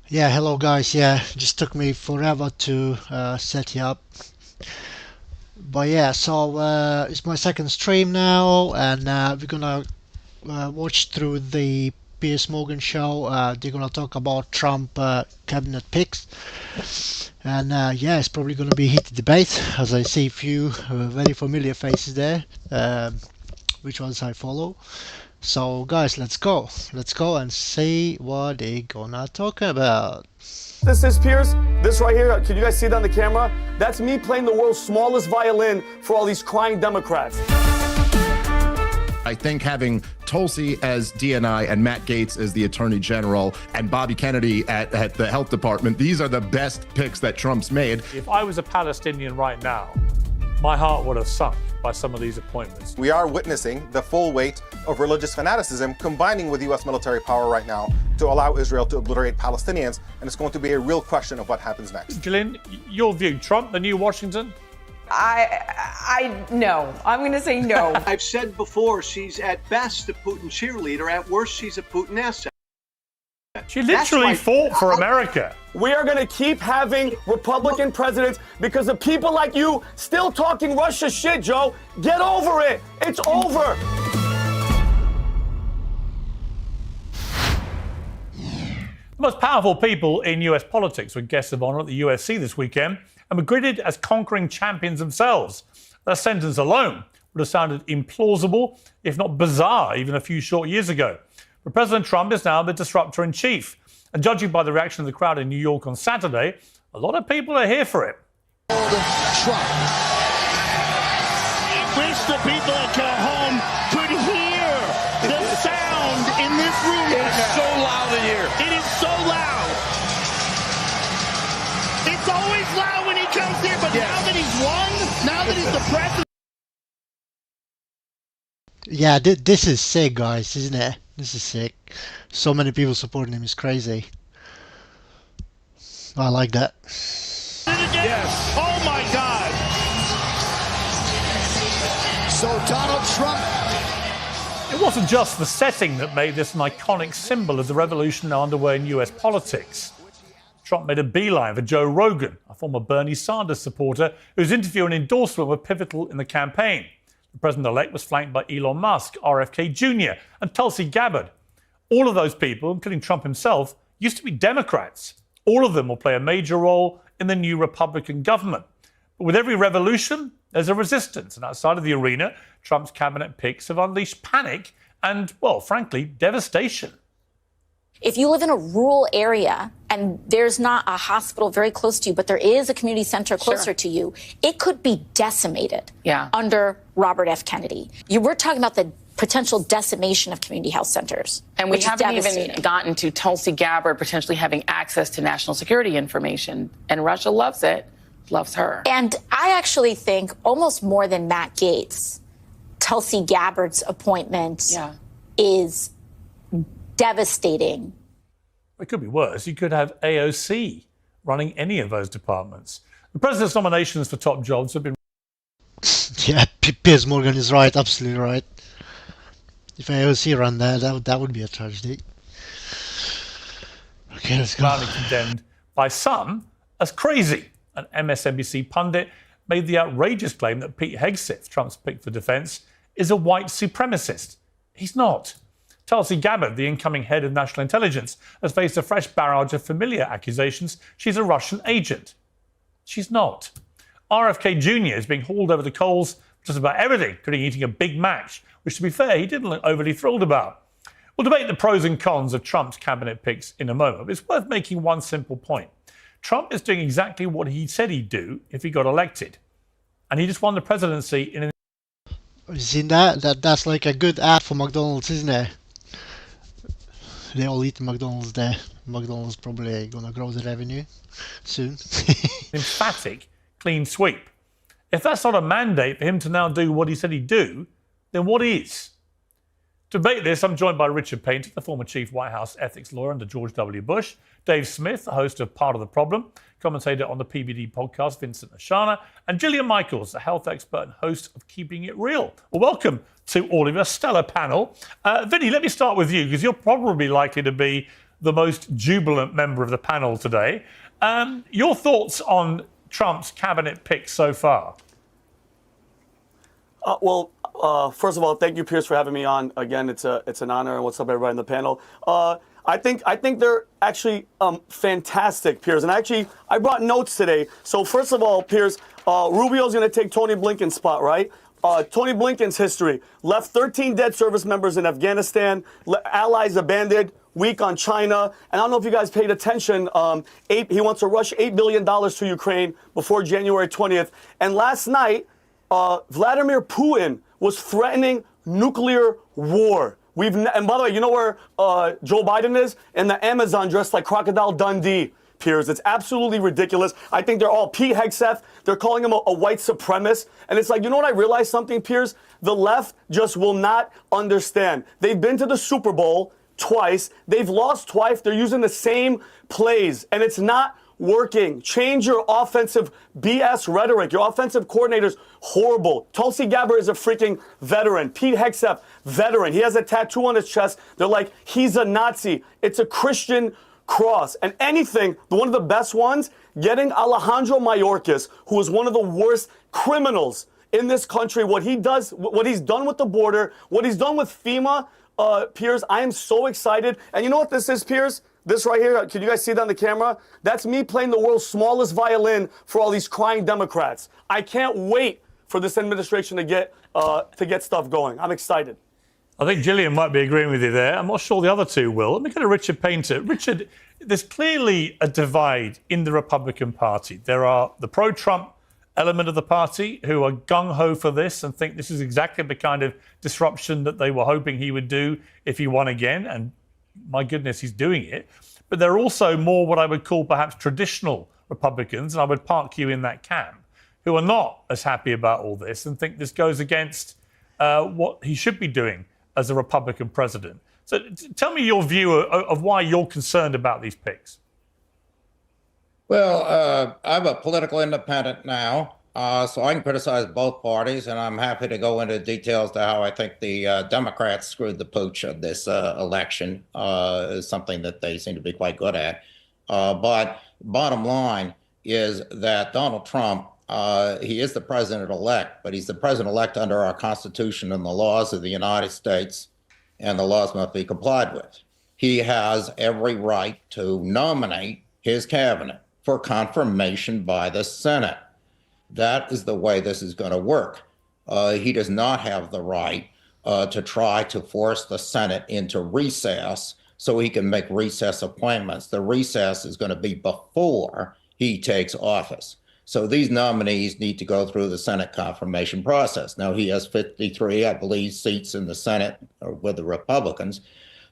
Yeah, hello guys. Yeah, just took me forever to set you up. But yeah, so it's my second stream now, and we're gonna watch through the Piers Morgan show. They're gonna talk about Trump cabinet picks, and yeah, it's probably gonna be a heated debate as I see a few very familiar faces there, which ones I follow. So guys, let's go and see what they're gonna talk about. This is Piers. This right here, can you guys see it on the camera? That's me playing the world's smallest violin for all these crying Democrats. I think having Tulsi as DNI and Matt Gaetz as the Attorney General and Bobby Kennedy at the Health Department, these are the best picks that Trump's made. If I was a Palestinian right now, my heart would have sunk by some of these appointments. We are witnessing the full weight of religious fanaticism combining with U.S. military power right now to allow Israel to obliterate Palestinians, and it's going to be a real question of what happens next. Gillian, your view, Trump, the new Washington? No. I'm going to say no. I've said before, she's at best a Putin cheerleader. At worst, she's a Putin asset. She literally fought for America. We are going to keep having Republican presidents because of people like you still talking Russia shit, Joe. Get over it. It's over. The most powerful people in US politics were guests of honor at the USC this weekend and were greeted as conquering champions themselves. That sentence alone would have sounded implausible, if not bizarre, even a few short years ago. But President Trump is now the disruptor in chief. And judging by the reaction of the crowd in New York on Saturday, a lot of people are here for it. Trump. I wish the people at home could hear the sound in this room. It's so loud in here. It is so loud. It's always loud when he comes here, but now that he's won, now that he's the president. Yeah, this is sick, guys, isn't it? This is sick. So many people supporting him is crazy. I like that. Yes. Oh my God. So Donald Trump. It wasn't just the setting that made this an iconic symbol of the revolution now underway in US politics. Trump made a beeline for Joe Rogan, a former Bernie Sanders supporter whose interview and endorsement were pivotal in the campaign. The president-elect was flanked by Elon Musk, RFK Jr. and Tulsi Gabbard. All of those people, including Trump himself, used to be Democrats. All of them will play a major role in the new Republican government. But with every revolution, there's a resistance. And outside of the arena, Trump's cabinet picks have unleashed panic and, well, frankly, devastation. If you live in a rural area and there's not a hospital very close to you, but there is a community center closer to you, it could be decimated under Robert F. Kennedy. We're talking about the potential decimation of community health centers. And we haven't even gotten to Tulsi Gabbard potentially having access to national security information. And Russia loves it, loves her. And I actually think almost more than Matt Gaetz, Tulsi Gabbard's appointment is devastating. It could be worse. You could have AOC running any of those departments. The president's nominations for top jobs have been... Yeah, Piers Morgan is right, absolutely right. If AOC ran there, that would be a tragedy. Okay, let's go. roundly condemned by some as crazy. An MSNBC pundit made the outrageous claim that Pete Hegseth, Trump's pick for defense, is a white supremacist. He's not. Tulsi Gabbard, the incoming head of national intelligence, has faced a fresh barrage of familiar accusations she's a Russian agent. She's not. RFK Jr. is being hauled over the coals for just about everything, including eating a Big Mac, which, to be fair, he didn't look overly thrilled about. We'll debate the pros and cons of Trump's cabinet picks in a moment, but it's worth making one simple point. Trump is doing exactly what he said he'd do if he got elected. And he just won the presidency in an... You seen that? That's like a good ad for McDonald's, isn't it? They all eat McDonald's there. McDonald's probably gonna grow the revenue soon. emphatic clean sweep. If that's not a mandate for him to now do what he said he'd do, then what is? To debate this, I'm joined by Richard Painter, the former chief White House ethics lawyer under George W. Bush, Dave Smith, the host of Part of the Problem, commentator on the PBD podcast, Vincent Ashana, and Gillian Michaels, the health expert and host of Keeping It Real. Well, welcome to all of you, a stellar panel. Vinny, let me start with you, because you're probably likely to be the most jubilant member of the panel today. Your thoughts on Trump's cabinet picks so far? First of all, thank you, Piers, for having me on. Again, it's an honor. And what's up, everybody in the panel? I think they're actually fantastic, Piers. And actually, I brought notes today. So first of all, Piers, Rubio's going to take Tony Blinken's spot, right? Tony Blinken's history. Left 13 dead service members in Afghanistan. Allies abandoned. Weak on China. And I don't know if you guys paid attention. He wants to rush $8 billion to Ukraine before January 20th. And last night, Vladimir Putin was threatening nuclear war. And by the way, you know where Joe Biden is? In the Amazon, dressed like Crocodile Dundee, Piers. It's absolutely ridiculous. I think they're all Pete Hegseth. They're calling him a white supremacist. And it's like, you know what? I realized something, Piers? The left just will not understand. They've been to the Super Bowl twice. They've lost twice. They're using the same plays. And it's not working. Change your offensive BS rhetoric. Your offensive coordinator's horrible. Tulsi Gabbard is a freaking veteran. Pete Hegseth, veteran. He has a tattoo on his chest. They're like, he's a Nazi. It's a Christian cross. And one of the best ones, getting Alejandro Mayorkas, who is one of the worst criminals in this country, what he's done with the border, what he's done with FEMA, Piers, I am so excited. And you know what this is, Piers? This right here, can you guys see that on the camera? That's me playing the world's smallest violin for all these crying Democrats. I can't wait for this administration to get stuff going. I'm excited. I think Gillian might be agreeing with you there. I'm not sure the other two will. Let me go to Richard Painter. Richard, there's clearly a divide in the Republican Party. There are the pro-Trump element of the party who are gung-ho for this and think this is exactly the kind of disruption that they were hoping he would do if he won again. And my goodness, he's doing it. But there are also more what I would call perhaps traditional Republicans, and I would park you in that camp, who are not as happy about all this and think this goes against what he should be doing as a Republican president. So tell me your view of why you're concerned about these picks. Well, I'm a political independent now, so I can criticize both parties, and I'm happy to go into details to how I think the Democrats screwed the pooch of this election, is something that they seem to be quite good at. But bottom line is that Donald Trump, he is the president-elect, but he's the president-elect under our Constitution and the laws of the United States, and the laws must be complied with. He has every right to nominate his cabinet for confirmation by the Senate. That is the way this is going to work. He does not have the right to try to force the Senate into recess so he can make recess appointments. The recess is going to be before he takes office. So these nominees need to go through the Senate confirmation process. Now, he has 53, I believe, seats in the Senate with the Republicans.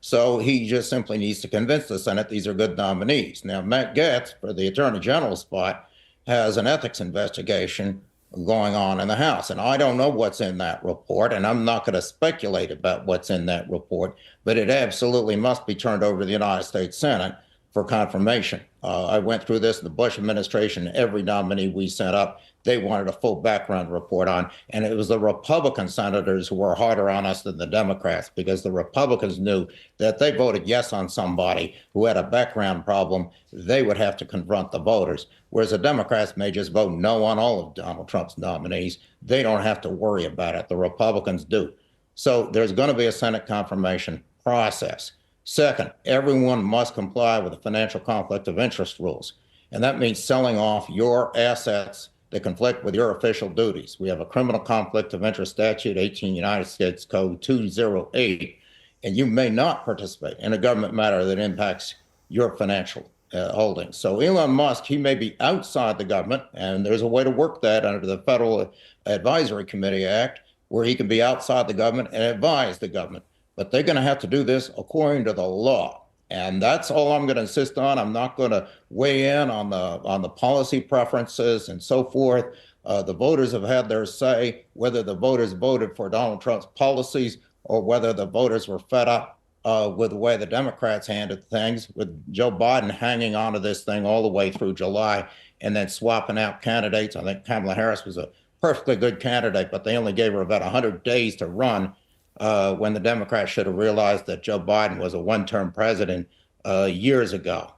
So he just simply needs to convince the Senate these are good nominees. Now, Matt Gaetz, for the Attorney General spot, has an ethics investigation going on in the House. And I don't know what's in that report, and I'm not going to speculate about what's in that report, but it absolutely must be turned over to the United States Senate for confirmation. I went through this in the Bush administration. Every nominee we sent up, they wanted a full background report on. And it was the Republican senators who were harder on us than the Democrats, because the Republicans knew that they voted yes on somebody who had a background problem, they would have to confront the voters. Whereas the Democrats may just vote no on all of Donald Trump's nominees. They don't have to worry about it. The Republicans do. So there's going to be a Senate confirmation process. Second, everyone must comply with the financial conflict of interest rules. And that means selling off your assets that conflict with your official duties. We have a criminal conflict of interest statute, 18 United States Code 208, and you may not participate in a government matter that impacts your financial holdings. So Elon Musk, he may be outside the government, and there's a way to work that under the Federal Advisory Committee Act, where he can be outside the government and advise the government. But they're going to have to do this according to the law. And that's all I'm going to insist on. I'm not going to weigh in on the policy preferences and so forth. The voters have had their say, whether the voters voted for Donald Trump's policies or whether the voters were fed up with the way the Democrats handled things, with Joe Biden hanging on to this thing all the way through July and then swapping out candidates. I think Kamala Harris was a perfectly good candidate, but they only gave her about 100 days to run. When the Democrats should have realized that Joe Biden was a one-term president years ago.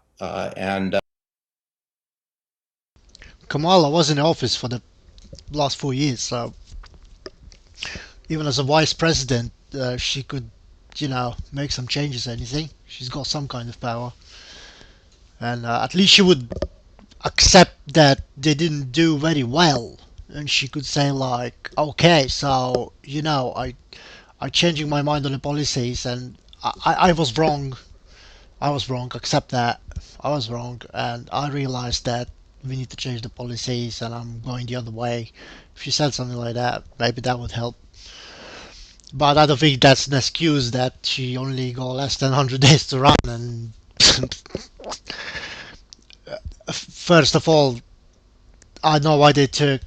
Kamala was in office for the last 4 years, so even as a vice president, she could, make some changes or anything. She's got some kind of power. And at least she would accept that they didn't do very well. And she could say like, okay, so, I'm changing my mind on the policies and I was wrong. I was wrong, accept that. I was wrong. And I realized that we need to change the policies and I'm going the other way. If she said something like that, maybe that would help. But I don't think that's an excuse that she only got less than 100 days to run. And first of all, I know why they took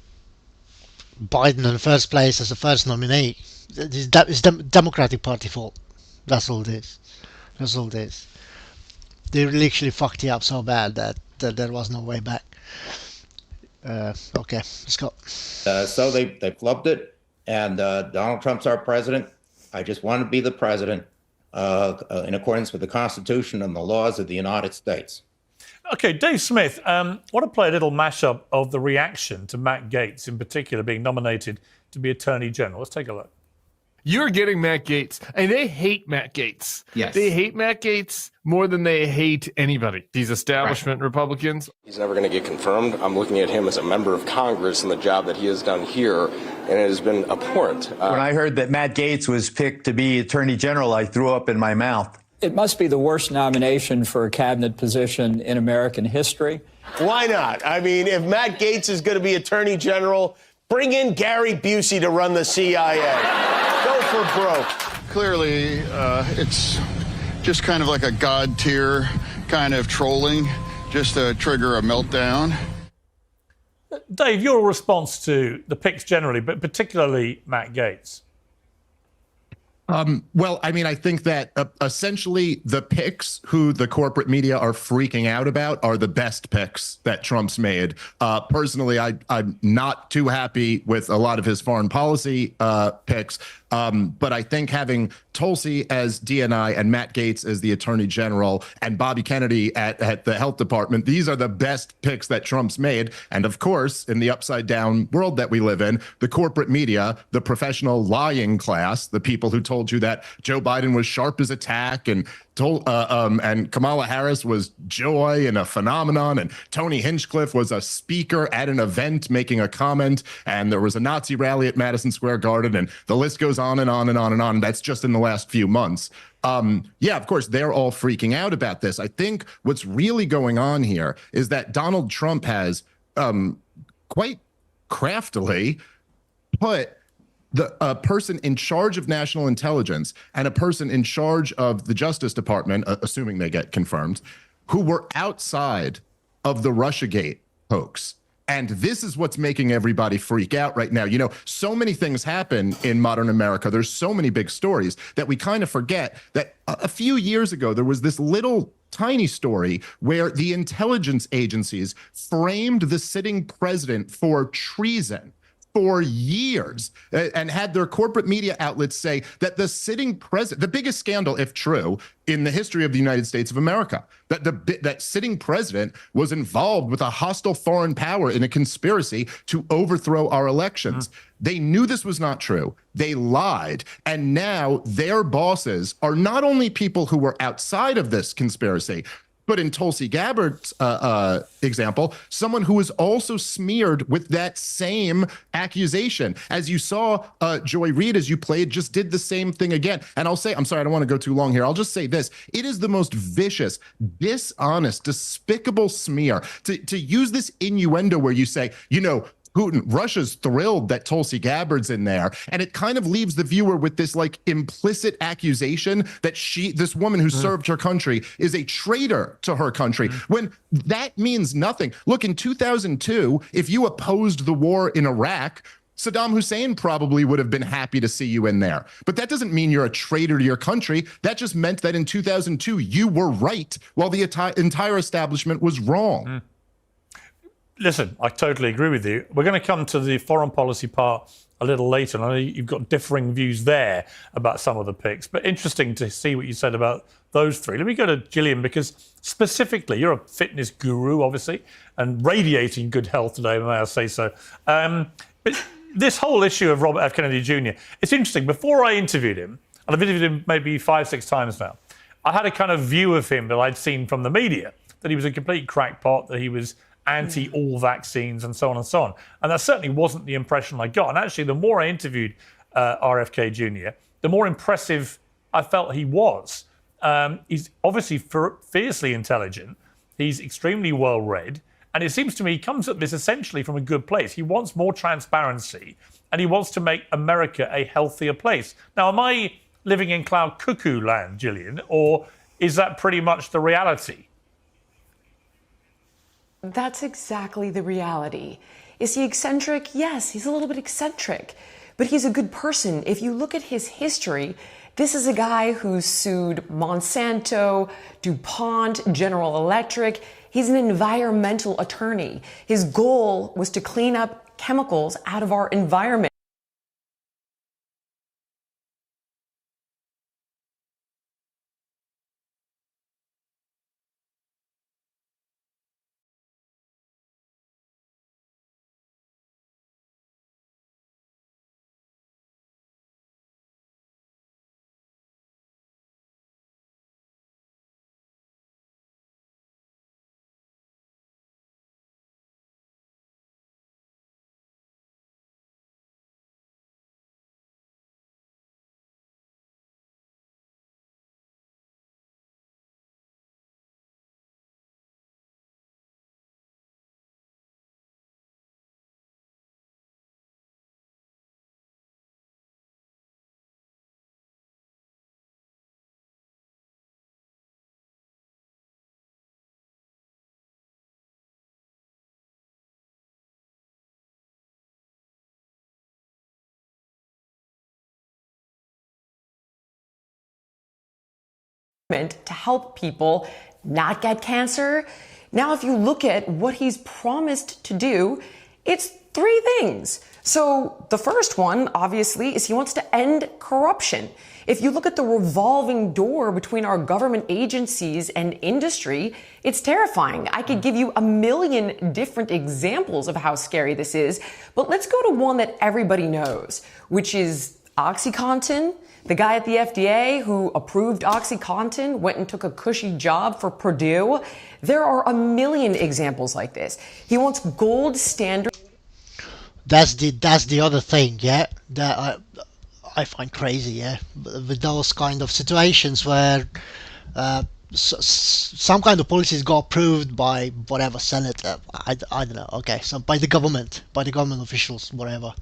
Biden in the first place as the first nominee. It's Democratic Party fault. That's all it is. That's all it is. They literally fucked you up so bad that there was no way back. Okay, let's go. So they flubbed it, and Donald Trump's our president. I just want to be the president in accordance with the Constitution and the laws of the United States. Okay, Dave Smith, I want to play a little mashup of the reaction to Matt Gaetz, in particular, being nominated to be Attorney General. Let's take a look. You're getting Matt Gaetz, and they hate Matt Gaetz. Yes. They hate Matt Gaetz more than they hate anybody. These establishment Republicans. He's never going to get confirmed. I'm looking at him as a member of Congress and the job that he has done here, and it has been abhorrent. When I heard that Matt Gaetz was picked to be Attorney General, I threw up in my mouth. It must be the worst nomination for a cabinet position in American history. Why not? I mean, if Matt Gaetz is going to be Attorney General, bring in Gary Busey to run the CIA. Go for broke. Clearly, it's just kind of like a God tier kind of trolling, just to trigger a meltdown. Dave, your response to the picks generally, but particularly Matt Gaetz. Well, I mean, I think that essentially the picks who the corporate media are freaking out about are the best picks that Trump's made. Personally, I'm not too happy with a lot of his foreign policy picks. But I think having Tulsi as DNI and Matt Gaetz as the Attorney General and Bobby Kennedy at the Health Department, these are the best picks that Trump's made. And of course, in the upside down world that we live in, the corporate media, the professional lying class, the people who told you that Joe Biden was sharp as a tack and Kamala Harris was joy and a phenomenon, and Tony Hinchcliffe was a speaker at an event making a comment, and there was a Nazi rally at Madison Square Garden, and the list goes on and on and on and on. That's just in the last few months. Yeah, of course, they're all freaking out about this. I think what's really going on here is that Donald Trump has quite craftily put a person in charge of national intelligence and a person in charge of the Justice Department, assuming they get confirmed, who were outside of the Russiagate hoax. And this is what's making everybody freak out right now. You know, so many things happen in modern America. There's so many big stories that we kind of forget that a few years ago, there was this little tiny story where the intelligence agencies framed the sitting president for treason for years and had their corporate media outlets say that the sitting president, the biggest scandal, if true, in the history of the United States of America, that that sitting president was involved with a hostile foreign power in a conspiracy to overthrow our elections. They knew this was not true. They lied. And now their bosses are not only people who were outside of this conspiracy, but in Tulsi Gabbard's example, someone who was also smeared with that same accusation. As you saw, Joy Reid, as you played, just did the same thing again. And I'll say, I'm sorry, I don't want to go too long here. I'll just say this. It is the most vicious, dishonest, despicable smear to use this innuendo where you say, you know, Putin, Russia's thrilled that Tulsi Gabbard's in there. And it kind of leaves the viewer with this like implicit accusation that this woman who served her country is a traitor to her country, when that means nothing. Look, in 2002, if you opposed the war in Iraq, Saddam Hussein probably would have been happy to see you in there. But that doesn't mean you're a traitor to your country. That just meant that in 2002, you were right while the entire establishment was wrong. Listen, I totally agree with you. We're going to come to the foreign policy part a little later. And I know you've got differing views there about some of the picks, but interesting to see what you said about those three. Let me go to Gillian, because specifically, you're a fitness guru, obviously, and radiating good health today, may I say so. But this whole issue of Robert F. Kennedy Jr., it's interesting. Before I interviewed him, and I've interviewed him maybe 5-6 times now, I had a kind of view of him that I'd seen from the media, that he was a complete crackpot, that he was anti all vaccines and so on and so on. And that certainly wasn't the impression I got. And actually, the more I interviewed RFK Jr., the more impressive I felt he was. He's obviously fiercely intelligent. He's extremely well read. And it seems to me he comes at this essentially from a good place. He wants more transparency, and he wants to make America a healthier place. Now, am I living in cloud cuckoo land, Gillian, or is that pretty much the reality? That's exactly the reality. Is he eccentric? Yes, he's a little bit eccentric, but he's a good person. If you look at his history, this is a guy who sued Monsanto, DuPont, General Electric. He's an environmental attorney. His goal was to clean up chemicals out of our environment. To help people not get cancer. Now, if you look at what he's promised to do, it's three things. So the first one, obviously, is he wants to end corruption. If you look at the revolving door between our government agencies and industry, it's terrifying. I could give you a million different examples of how scary this is, but let's go to one that everybody knows, which is OxyContin. The guy at the FDA who approved OxyContin went and took a cushy job for Purdue. There are a million examples like this. He wants gold standard. That's the other thing, yeah, that I find crazy, yeah, with those kind of situations where some kind of policies got approved by whatever senator, I don't know, okay, so by the government officials, whatever,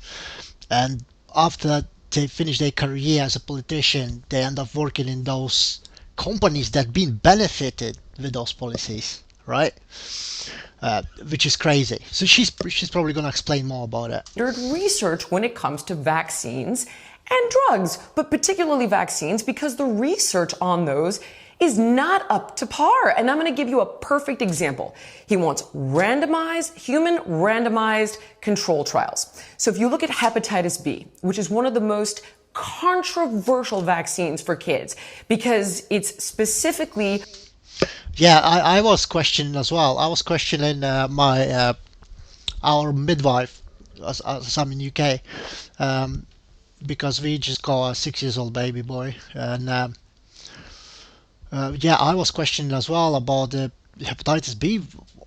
and after they finish their career as a politician, they end up working in those companies that been benefited with those policies, right? Which is crazy. So she's probably going to explain more about it. Research when it comes to vaccines and drugs, but particularly vaccines, because the research on those is not up to par. And I'm going to give you a perfect example. He wants human randomized control trials. So if you look at hepatitis B, which is one of the most controversial vaccines for kids, because it's specifically... Yeah, I was questioning as well. I was questioning our midwife, as I'm in UK, because we just got a 6-year-old baby boy, and yeah, I was questioning as well about the hepatitis B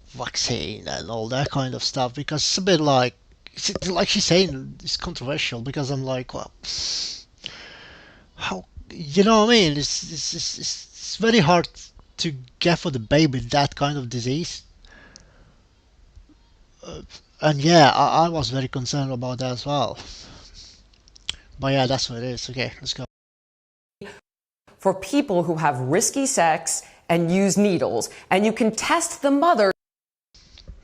vaccine and all that kind of stuff, because it's a bit like she's saying, it's controversial, because I'm like, well, how, you know what I mean? It's very hard to get for the baby that kind of disease. And yeah, I was very concerned about that as well. But yeah, that's what it is. Okay, let's go. For people who have risky sex and use needles, and you can test the mother.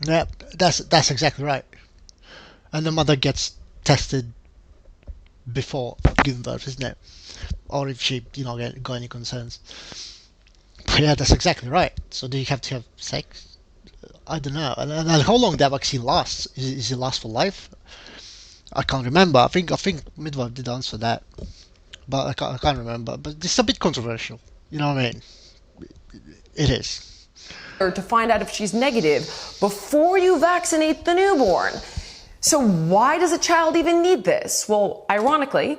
Yeah, that's exactly right. And the mother gets tested before giving birth, isn't it? Or if she, got any concerns. But yeah, that's exactly right. So do you have to have sex? I don't know. And how long that vaccine lasts? Is it last for life? I can't remember. I think Midwife did answer that, but I can't remember. But it's a bit controversial. You know what I mean? It is. To find out if she's negative before you vaccinate the newborn. So why does a child even need this? Well, ironically,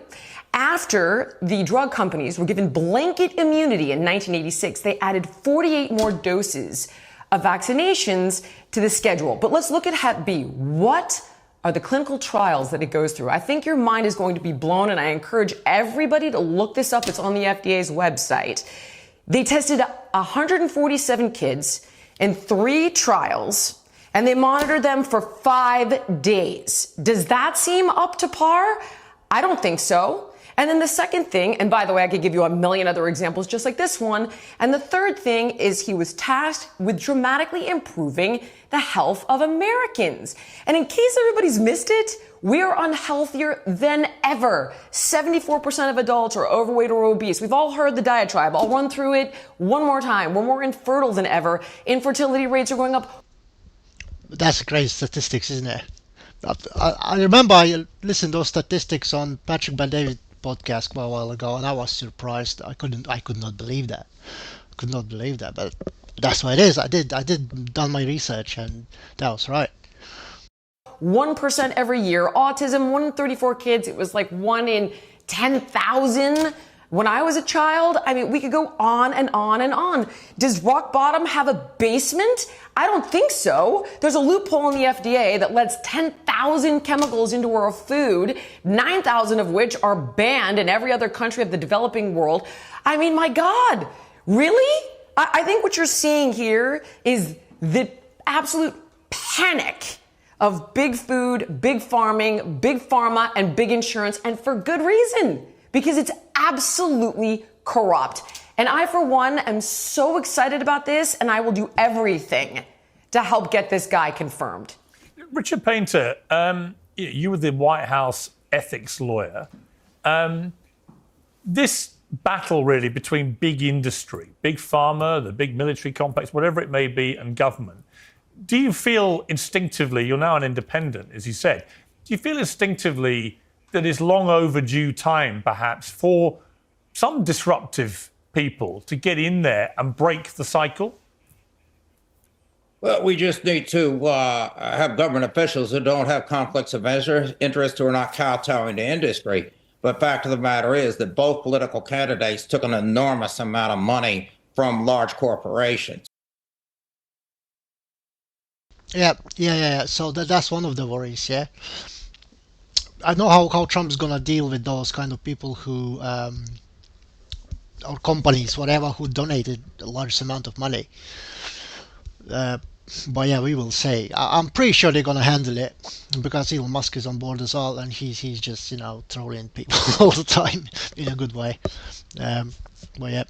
after the drug companies were given blanket immunity in 1986, they added 48 more doses of vaccinations to the schedule. But let's look at Hep B. What are the clinical trials that it goes through? I think your mind is going to be blown, and I encourage everybody to look this up. It's on the FDA's website. They tested 147 kids in 3 trials, and they monitored them for 5 days. Does that seem up to par? I don't think so. And then the second thing, and by the way, I could give you a million other examples just like this one. And the third thing is he was tasked with dramatically improving the health of Americans. And in case everybody's missed it, we are unhealthier than ever. 74% of adults are overweight or obese. We've all heard the diatribe. I'll run through it one more time. We're more infertile than ever. Infertility rates are going up. That's great statistics, isn't it? I remember I listened to those statistics on Patrick Bet-David podcast quite a while ago, and I was surprised. I could not believe that. But that's what it is. I did done my research, and that was right. 1% every year. Autism, 1 in 34 kids. It was like 1 in 10,000 when I was a child. I mean, we could go on and on and on. Does rock bottom have a basement? I don't think so. There's a loophole in the FDA that lets 10,000 chemicals into our food, 9,000 of which are banned in every other country of the developing world. I mean, my God, really? I think what you're seeing here is the absolute panic of big food, big farming, big pharma, and big insurance, and for good reason, because it's absolutely corrupt. And I, for one, am so excited about this, and I will do everything to help get this guy confirmed. Richard Painter, you were the White House ethics lawyer. This battle, really, between big industry, big pharma, the big military complex, whatever it may be, and government, do you feel instinctively, you're now an independent, as you said, do you feel instinctively that it's long overdue time, perhaps, for some disruptive people to get in there and break the cycle? Well, we just need to have government officials who don't have conflicts of interest, who are not kowtowing to industry. But fact of the matter is that both political candidates took an enormous amount of money from large corporations. Yeah. So that's one of the worries, yeah. I know how Trump's gonna deal with those kind of people who, or companies, whatever, who donated a large amount of money. But yeah, we will say. I'm pretty sure they're gonna handle it, because Elon Musk is on board as well, and he's just, trolling people all the time in a good way. But yeah.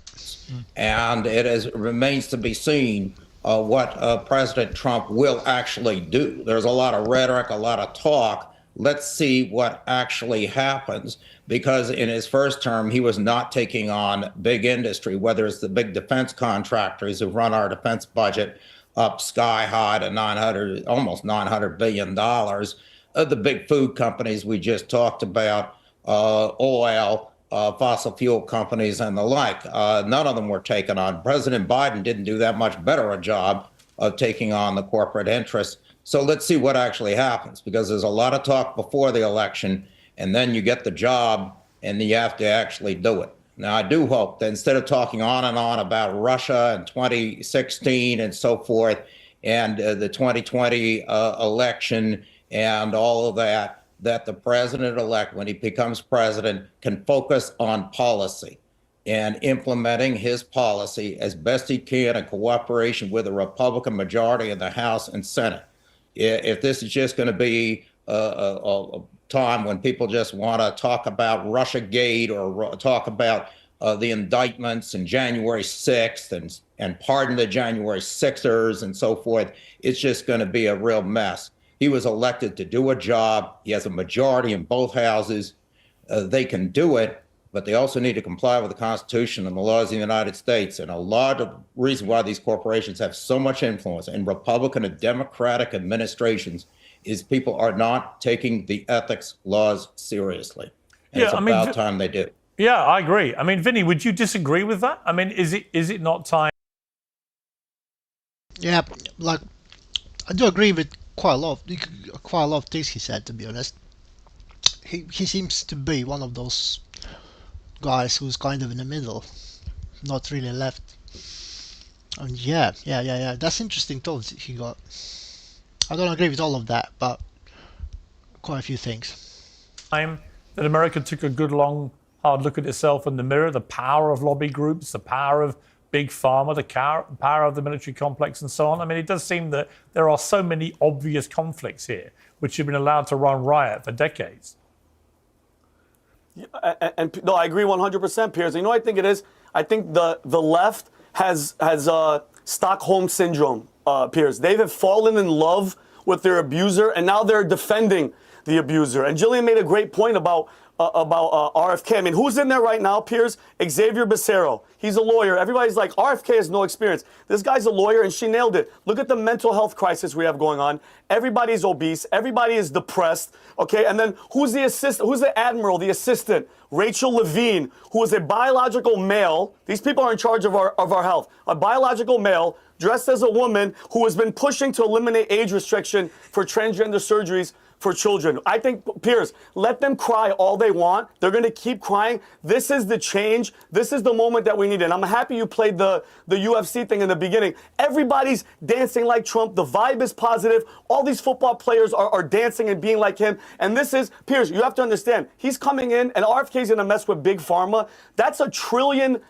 And it remains to be seen what President Trump will actually do. There's a lot of rhetoric, a lot of talk. Let's see what actually happens, because in his first term, he was not taking on big industry, whether it's the big defense contractors who run our defense budget up sky high to almost $900 billion, the big food companies we just talked about, oil, fossil fuel companies and the like. None of them were taken on. President Biden didn't do that much better a job of taking on the corporate interests. So let's see what actually happens, because there's a lot of talk before the election, and then you get the job and you have to actually do it. Now, I do hope that instead of talking on and on about Russia and 2016 and so forth, and the 2020 election and all of that, that the president-elect, when he becomes president, can focus on policy and implementing his policy as best he can in cooperation with a Republican majority in the House and Senate. If this is just going to be a time when people just want to talk about Russiagate or talk about the indictments and January 6th and pardon the January 6ers and so forth, it's just going to be a real mess. He was elected to do a job. He has a majority in both houses. They can do it, but they also need to comply with the Constitution and the laws of the United States. And a lot of reason why these corporations have so much influence in Republican and Democratic administrations is people are not taking the ethics laws seriously. And it's about time they do. Yeah, I agree. I mean, Vinny, would you disagree with that? I mean, is it not time? Yeah, like I do agree with quite a lot of things he said. To be honest, he seems to be one of those guys who's kind of in the middle, not really left. And yeah, that's interesting thoughts he got. I don't agree with all of that, but quite a few things. Time that America took a good long hard look at itself in the mirror, the power of lobby groups, the power of big pharma, the power of the military complex and so on. I mean, it does seem that there are so many obvious conflicts here which have been allowed to run riot for decades. And no, I agree 100%, Piers. You know what I think it is? I think the left has Stockholm syndrome, Piers. They have fallen in love with their abuser, and now they're defending the abuser. And Jillian made a great point about RFK. I mean, who's in there right now, Piers? Xavier Becerra. He's a lawyer. Everybody's like, RFK has no experience. This guy's a lawyer, and she nailed it. Look at the mental health crisis we have going on. Everybody's obese. Everybody is depressed. Okay, and then who's the assistant? Who's the admiral, the assistant? Rachel Levine, who is a biological male. These people are in charge of our health. A biological male dressed as a woman who has been pushing to eliminate age restriction for transgender surgeries for children. I think, Piers, let them cry all they want. They're going to keep crying. This is the change. This is the moment that we need. And I'm happy you played the UFC thing in the beginning. Everybody's dancing like Trump. The vibe is positive. All these football players are dancing and being like him. And this is, Piers, you have to understand, he's coming in and RFK's going to mess with Big Pharma. That's $1 trillion.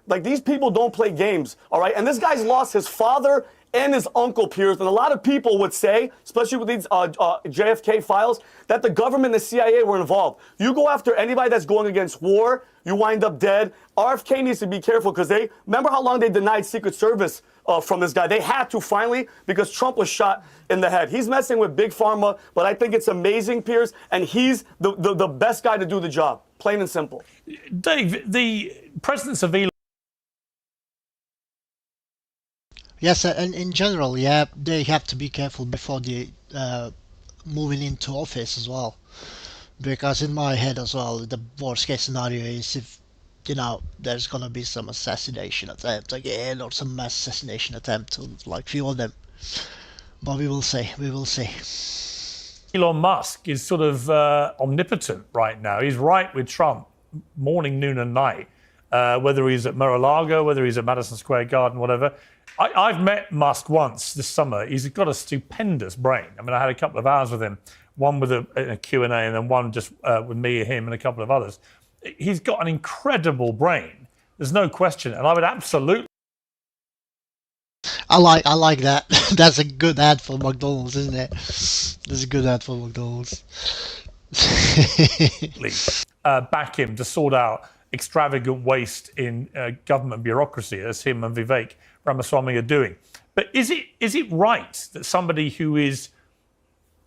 Like, these people don't play games, all right? And this guy's lost his father and his uncle, Piers. And a lot of people would say, especially with these JFK files, that the government and the CIA were involved. You go after anybody that's going against war, you wind up dead. RFK needs to be careful because remember how long they denied Secret Service from this guy? They had to finally because Trump was shot in the head. He's messing with Big Pharma, but I think it's amazing, Piers, and he's the best guy to do the job, plain and simple. Dave, the presence of Elon. Yes, and in general, yeah, they have to be careful before they moving into office as well. Because in my head as well, the worst case scenario is if, there's gonna be some assassination attempt again, or some mass assassination attempt, like few of them. But we will see, Elon Musk is sort of omnipotent right now. He's right with Trump morning, noon and night, whether he's at Mar-a-Lago, whether he's at Madison Square Garden, whatever. I've met Musk once this summer. He's got a stupendous brain. I mean, I had a couple of hours with him, one with a Q&A and then one just with me, him, and a couple of others. He's got an incredible brain. There's no question. And I would absolutely... I like that. That's a good ad for McDonald's, isn't it? That's a good ad for McDonald's. back him to sort out extravagant waste in government bureaucracy, as him and Vivek Ramaswamy are doing. But is it right that somebody who is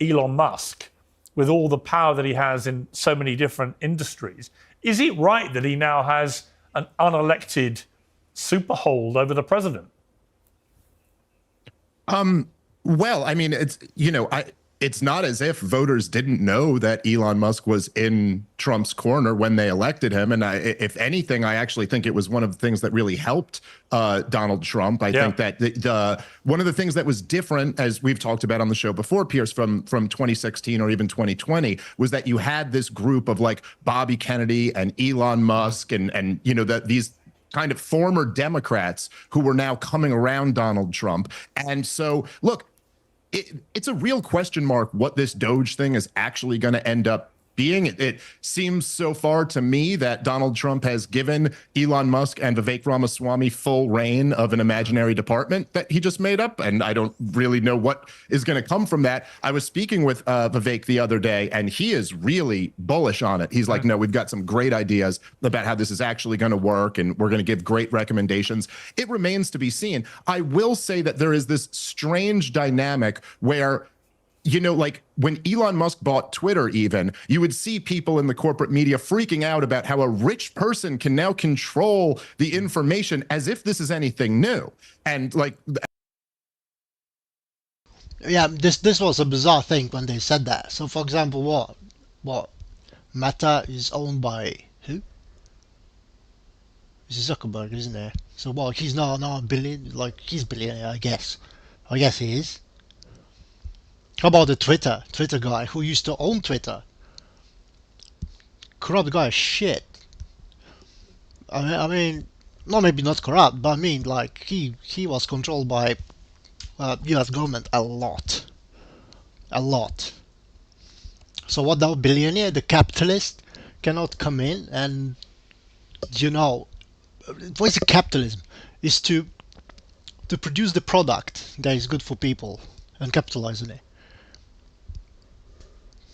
Elon Musk, with all the power that he has in so many different industries, is it right that he now has an unelected super hold over the president? Well, I mean, it's not as if voters didn't know that Elon Musk was in Trump's corner when they elected him. And if anything, I actually think it was one of the things that really helped Donald Trump. I think that one of the things that was different, as we've talked about on the show before, Piers, from 2016 or even 2020, was that you had this group of like Bobby Kennedy and Elon Musk and these kind of former Democrats who were now coming around Donald Trump. And so, look, it's a real question mark what this Doge thing is actually going to end up being. It seems so far to me that Donald Trump has given Elon Musk and Vivek Ramaswamy full reign of an imaginary department that he just made up, and I don't really know what is going to come from that. I was speaking with Vivek the other day, and he is really bullish on it. He's like, no, we've got some great ideas about how this is actually going to work, and we're going to give great recommendations. It remains to be seen. I will say that there is this strange dynamic where, like when Elon Musk bought Twitter, even, you would see people in the corporate media freaking out about how a rich person can now control the information as if this is anything new. And like... Yeah, this was a bizarre thing when they said that. So, for example, what Meta is owned by who? It's Zuckerberg, isn't it? So what? He's not a billion, like he's billionaire, I guess. I guess he is. How about the Twitter guy who used to own Twitter? Corrupt guy as shit. I mean, maybe not corrupt, but I mean, like he was controlled by U.S. government a lot. So what now, billionaire, the capitalist, cannot come in and, what is capitalism? Is to produce the product that is good for people and capitalize on it.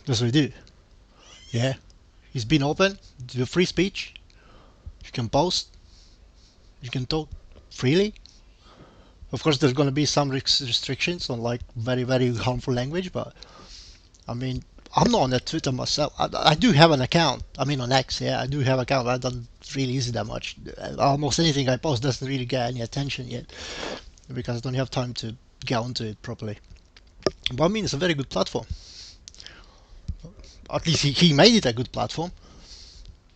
That's what we do. Yeah, it's been open, the free speech. You can post, you can talk freely. Of course, there's going to be some restrictions on like very, very harmful language, but I mean, I'm not on that Twitter myself. I do have an account. I mean, on X, yeah, I do have an account. I don't really use it that much. Almost anything I post doesn't really get any attention yet because I don't have time to get onto it properly. But I mean, it's a very good platform. At least he made it a good platform.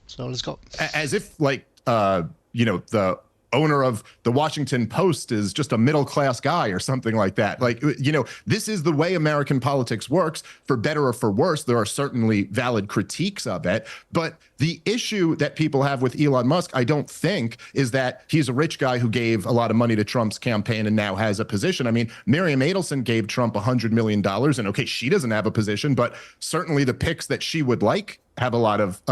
So let's go. As if like, the owner of the Washington Post is just a middle-class guy or something like that. Like, this is the way American politics works, for better or for worse. There are certainly valid critiques of it, but the issue that people have with Elon Musk, I don't think, is that he's a rich guy who gave a lot of money to Trump's campaign and now has a position. I mean, Miriam Adelson gave Trump $100 million, and okay, she doesn't have a position, but certainly the picks that she would like have a lot of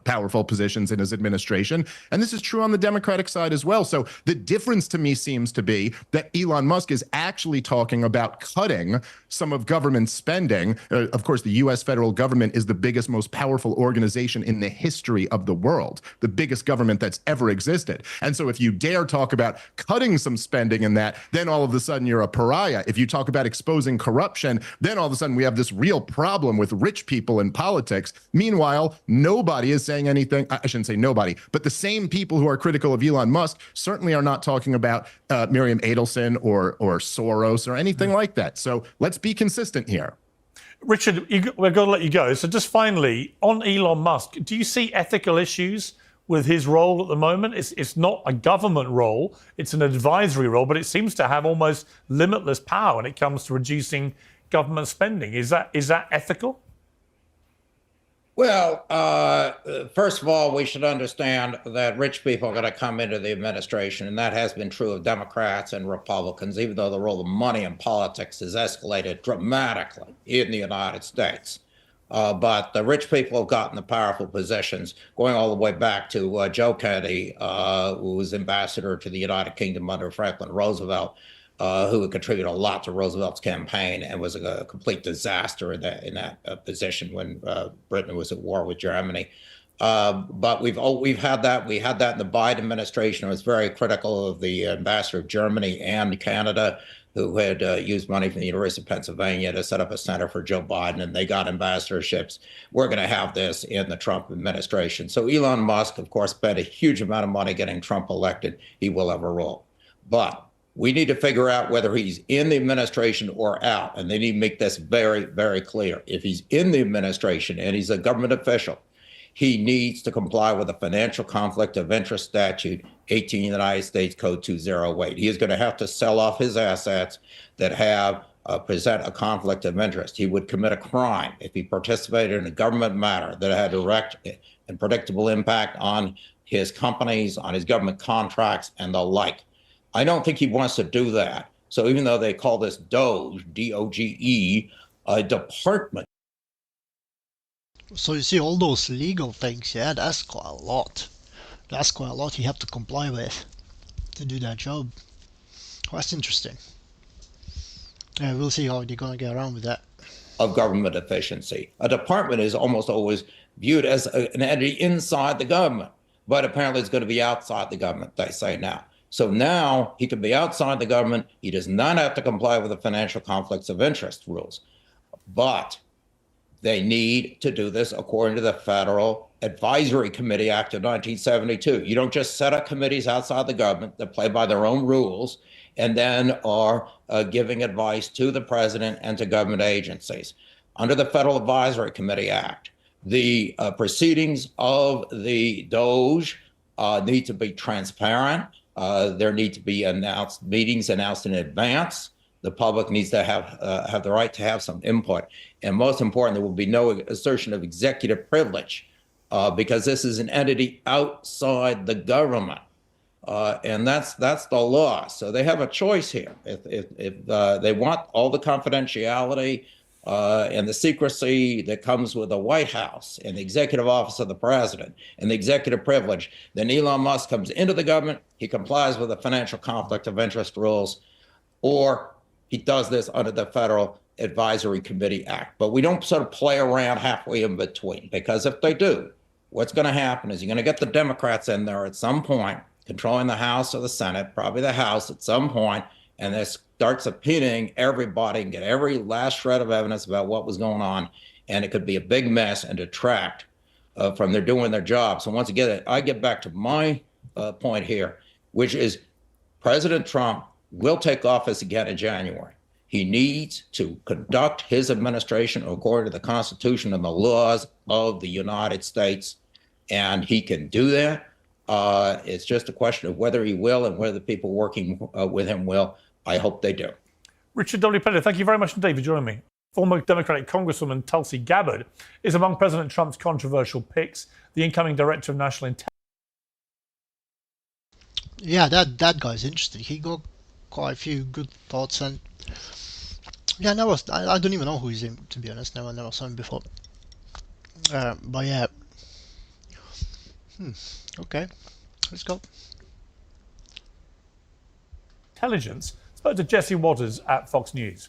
powerful positions in his administration. And this is true on the Democratic side as well. So the difference to me seems to be that Elon Musk is actually talking about cutting some of government spending. Of course, the U.S. federal government is the biggest, most powerful organization in the history of the world, the biggest government that's ever existed. And so if you dare talk about cutting some spending in that, then all of a sudden you're a pariah. If you talk about exposing corruption, then all of a sudden we have this real problem with rich people in politics. Meanwhile, nobody is saying anything. I shouldn't say nobody, but the same people who are critical of Elon Musk certainly are not talking about Miriam Adelson or Soros or anything like that. So let's be consistent here. Richard, we're going to let you go. So just finally, on Elon Musk, do you see ethical issues with his role at the moment? It's not a government role, it's an advisory role, but it seems to have almost limitless power when it comes to reducing government spending. Is that ethical? Well, first of all, we should understand that rich people are going to come into the administration, and that has been true of Democrats and Republicans, even though the role of money in politics has escalated dramatically in the United States. But the rich people have gotten the powerful positions, going all the way back to Joe Kennedy, who was ambassador to the United Kingdom under Franklin Roosevelt, who had contributed a lot to Roosevelt's campaign and was a complete disaster in that position when Britain was at war with Germany. But we've had that. We had that in the Biden administration. It was very critical of the ambassador of Germany and Canada, who had used money from the University of Pennsylvania to set up a center for Joe Biden, and they got ambassadorships. We're going to have this in the Trump administration. So Elon Musk, of course, spent a huge amount of money getting Trump elected. He will have a role. But we need to figure out whether he's in the administration or out, and they need to make this very, very clear. If he's in the administration and he's a government official, he needs to comply with the Financial Conflict of Interest Statute, 18 United States Code 208. He is going to have to sell off his assets that present a conflict of interest. He would commit a crime if he participated in a government matter that had direct and predictable impact on his companies, on his government contracts, and the like. I don't think he wants to do that. So even though they call this DOGE, D-O-G-E, a department. So you see all those legal things, yeah, that's quite a lot. That's quite a lot you have to comply with to do that job. Oh, that's interesting. Yeah, we'll see how they're going to get around with that. Of government efficiency. A department is almost always viewed as an entity inside the government, but apparently it's going to be outside the government, they say now. So now he can be outside the government. He does not have to comply with the financial conflicts of interest rules. But they need to do this according to the Federal Advisory Committee Act of 1972. You don't just set up committees outside the government that play by their own rules and then are giving advice to the president and to government agencies. Under the Federal Advisory Committee Act, the proceedings of the DOJ need to be transparent. There need to be meetings announced in advance. The public needs to have the right to have some input. And most important, there will be no assertion of executive privilege because this is an entity outside the government. And that's the law. So they have a choice here. If they want all the confidentiality and the secrecy that comes with the White House and the executive office of the president and the executive privilege, then Elon Musk comes into the government, he complies with the financial conflict of interest rules, or he does this under the Federal Advisory Committee Act. But we don't sort of play around halfway in between, because if they do, what's going to happen is you're going to get the Democrats in there at some point, controlling the House or the Senate, probably the House at some point, and they start subpoenaing everybody and get every last shred of evidence about what was going on, and it could be a big mess and detract from their doing their job. So once again, I get back to my point here, which is President Trump will take office again in January. He needs to conduct his administration according to the Constitution and the laws of the United States, and he can do that. It's just a question of whether he will and whether the people working with him will. I hope they do. Richard W. Pettit, thank you very much indeed for joining me. Former Democratic Congresswoman Tulsi Gabbard is among President Trump's controversial picks. The incoming Director of National Intelligence. Yeah, that guy's interesting. He got quite a few good thoughts, and yeah, I don't even know who he's in, to be honest. Never saw him before. But yeah. Okay, let's go. Intelligence. Spoke to Jesse Waters at Fox News.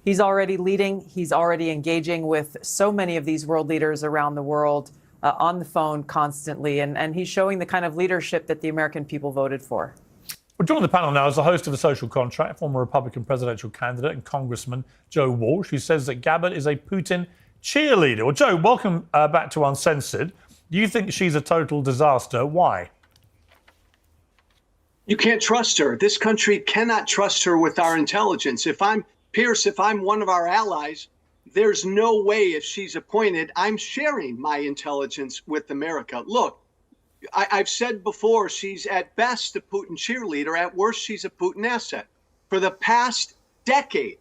He's already leading. He's already engaging with so many of these world leaders around the world on the phone constantly. And he's showing the kind of leadership that the American people voted for. We're joined on the panel now as the host of The Social Contract, former Republican presidential candidate and Congressman Joe Walsh, who says that Gabbard is a Putin cheerleader. Well, Joe, welcome back to Uncensored. Do you think she's a total disaster? Why? You can't trust her. This country cannot trust her with our intelligence. If I'm Pierce, if I'm one of our allies, there's no way if she's appointed, I'm sharing my intelligence with America. Look, I've said before, she's at best a Putin cheerleader. At worst, she's a Putin asset. For the past decade,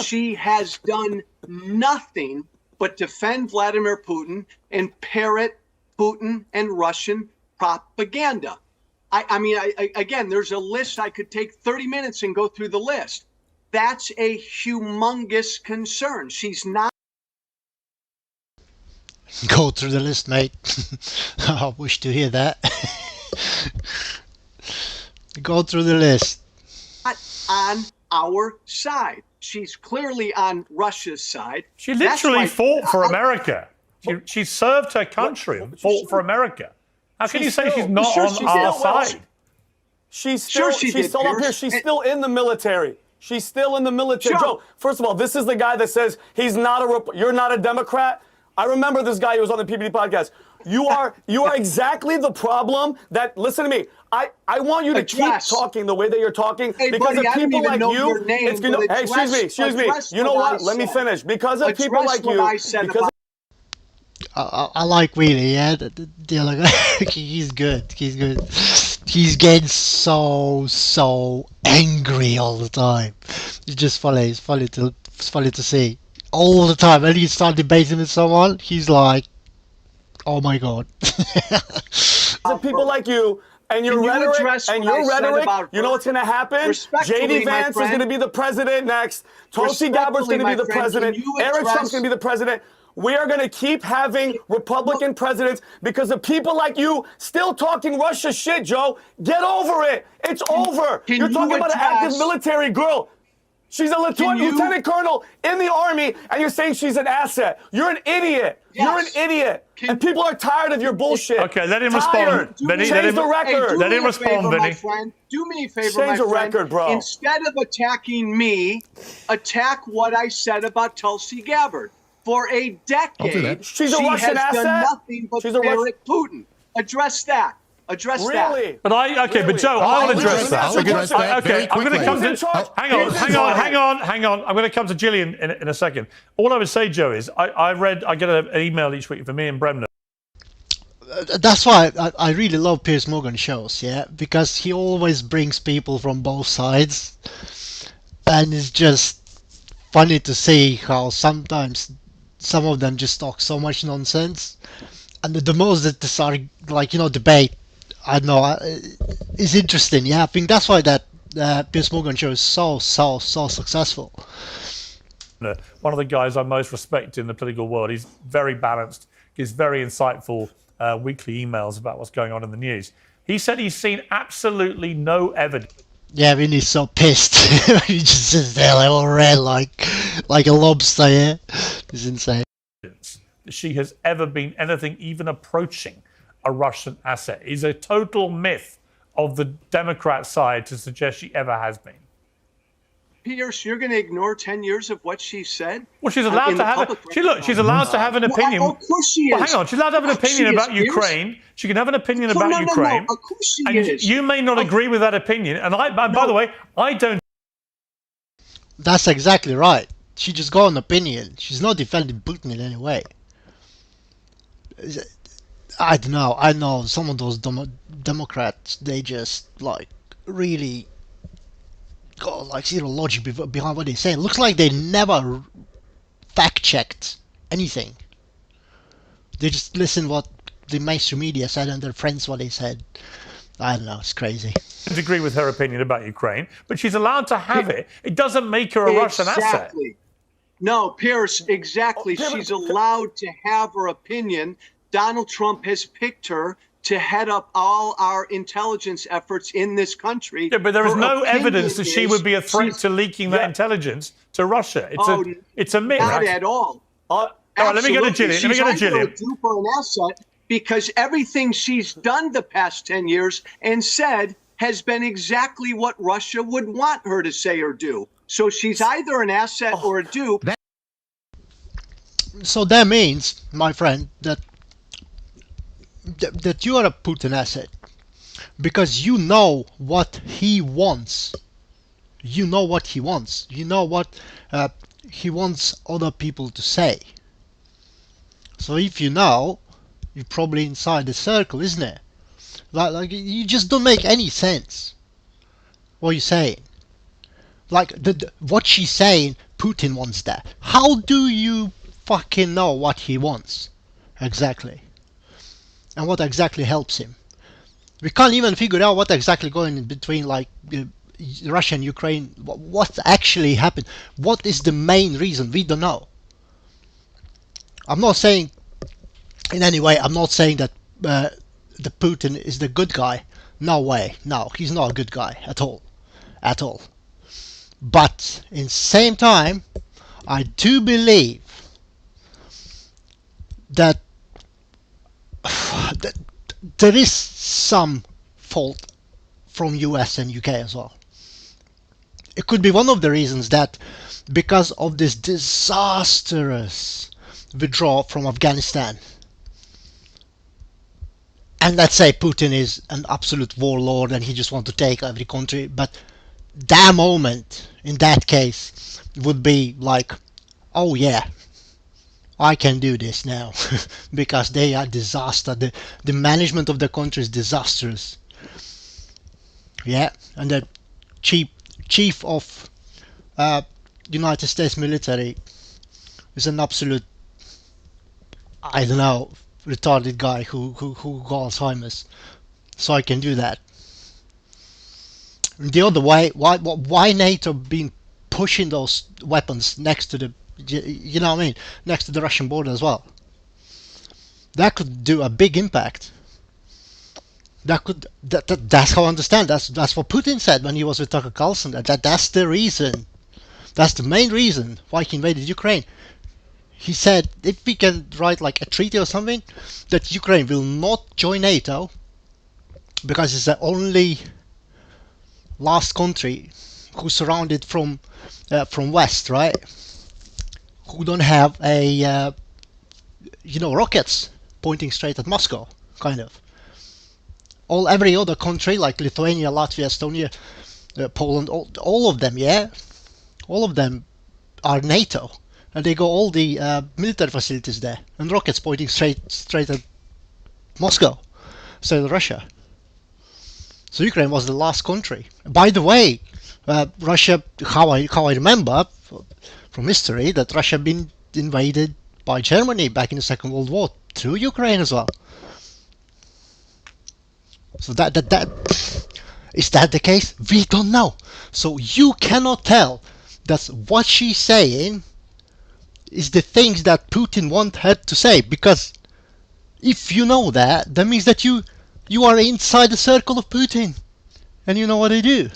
she has done nothing but defend Vladimir Putin and parrot Putin and Russian propaganda. I mean, again, there's a list. I could take 30 minutes and go through the list. That's a humongous concern. She's not. Go through the list, mate. I wish to hear that. Go through the list. Not on our side. She's clearly on Russia's side. She literally fought for America. She served her country and fought for America. How can you say she's not on our side? She's still up here. She's still in the military. She's still in the military. Joe, first of all, this is the guy that says he's not you're not a Democrat. I remember this guy who was on the PBD podcast. You are exactly the problem that, listen to me, I want you to keep talking the way that you're talking, because of people like you, it's going to, hey, excuse me, you know what, let me finish. Because of people like you, I like Wheelie, yeah, he's good, he's getting so angry all the time. It's just funny, it's funny to see. All the time, when you start debating with someone, he's like, oh my God. People like you and your rhetoric, you know what's going to happen? J.D. Vance is going to be the president next. Tulsi Gabbard's going to be the president. Eric Trump's going to be the president. We are going to keep having Republican presidents because of people like you still talking Russia shit, Joe. Get over it. It's over. You're talking about an active military girl. She's a lieutenant colonel in the army, and you're saying she's an asset. You're an idiot. Yes. You're an idiot. And people are tired of your bullshit. Okay, let him respond. Benny, change the record. Let him respond, Benny. Do me a favor, change the record, bro. Instead of attacking me, attack what I said about Tulsi Gabbard. For a decade, she's a Russian asset. Done nothing but parrot Putin. Address that. Address Really? that. But but Joe, I will address that. I'll address that very I'm going to come quickly. to. Hang on. I'm going to come to Gillian in a second. All I would say, Joe, is I get an email each week from me and Bremner. That's why I really love Piers Morgan shows, yeah, because he always brings people from both sides, and it's just funny to see how sometimes some of them just talk so much nonsense, and the most that this are like, you know, debate, I don't know, is interesting. Yeah, I think that's why that Piers Morgan show is so successful. One of the guys I most respect in the political world. He's very balanced, gives very insightful weekly emails about what's going on in the news. He said he's seen absolutely no evidence. Yeah, Vinny's so pissed. He just sits there like all red, like a lobster. Yeah, it's insane. That she has ever been anything even approaching a Russian asset. Is a total myth of the Democrat side to suggest she ever has been. Piers, you're going to ignore 10 years of what she said? Well, she's allowed to have she's allowed to have an opinion. Well, of course she is. Well, hang on, she's allowed to have an opinion about Ukraine. She can have an opinion about Ukraine. No, of course she and is. You may not agree with that opinion. And by the way, I don't. That's exactly right. She just got an opinion. She's not defending Putin in any way. I don't know. I know some of those Democrats, they just like really got like zero logic behind what they say. It looks like they never fact-checked anything. They just listen what the mainstream media said and their friends what they said. I don't know, it's crazy. I don't agree with her opinion about Ukraine, but she's allowed to have it. It doesn't make her a Russian asset. No, Piers, exactly. She's allowed to have her opinion. Donald Trump has picked her to head up all our intelligence efforts in this country. Yeah, but there is no evidence that she would be a threat to leaking that intelligence to Russia. It's a myth. Not at all. All right, let me go to Gillian. She's either a dupe or an asset because everything she's done the past 10 years and said has been exactly what Russia would want her to say or do. So she's either an asset or a dupe. So that means, my friend, that you are a Putin asset because you know what he wants. You know what he wants. You know what he wants other people to say. So if you know, you're probably inside the circle, isn't it? Like you just don't make any sense. What you're saying, like what she's saying, Putin wants that. How do you fucking know what he wants exactly? And what exactly helps him? We can't even figure out what exactly going in between, like Russia and Ukraine. What actually happened? What is the main reason? We don't know. I'm not saying in any way. I'm not saying that the Putin is the good guy. No way. No, he's not a good guy at all, at all. But in the same time, I do believe that there is some fault from US and UK as well. It could be one of the reasons that because of this disastrous withdrawal from Afghanistan, and let's say Putin is an absolute warlord and he just wants to take every country, but that moment in that case would be like, oh yeah, I can do this now because they are disaster. The management of the country is disastrous. Yeah, and the chief of United States military is an absolute, I don't know, retarded guy who got Alzheimer's. So I can do that. The other way, why NATO been pushing those weapons next to the, you know what I mean, next to the Russian border as well? That could do a big impact. That's how I understand. That's what Putin said when he was with Tucker Carlson. That's the reason. That's the main reason why he invaded Ukraine. He said if we can write like a treaty or something that Ukraine will not join NATO because it's the only last country who's surrounded from west, right? Who don't have a rockets pointing straight at Moscow, kind of. every other country like Lithuania, Latvia, Estonia, Poland, all of them, all of them are NATO, and they got all the military facilities there and rockets pointing straight at Moscow, so Russia. So Ukraine was the last country. By the way, Russia, how I remember from history, that Russia had been invaded by Germany back in the Second World War through Ukraine as well. So that is that the case? We don't know. So you cannot tell that what she's saying is the things that Putin wanted her to say, because if you know that, that means that you are inside the circle of Putin, and you know what they do.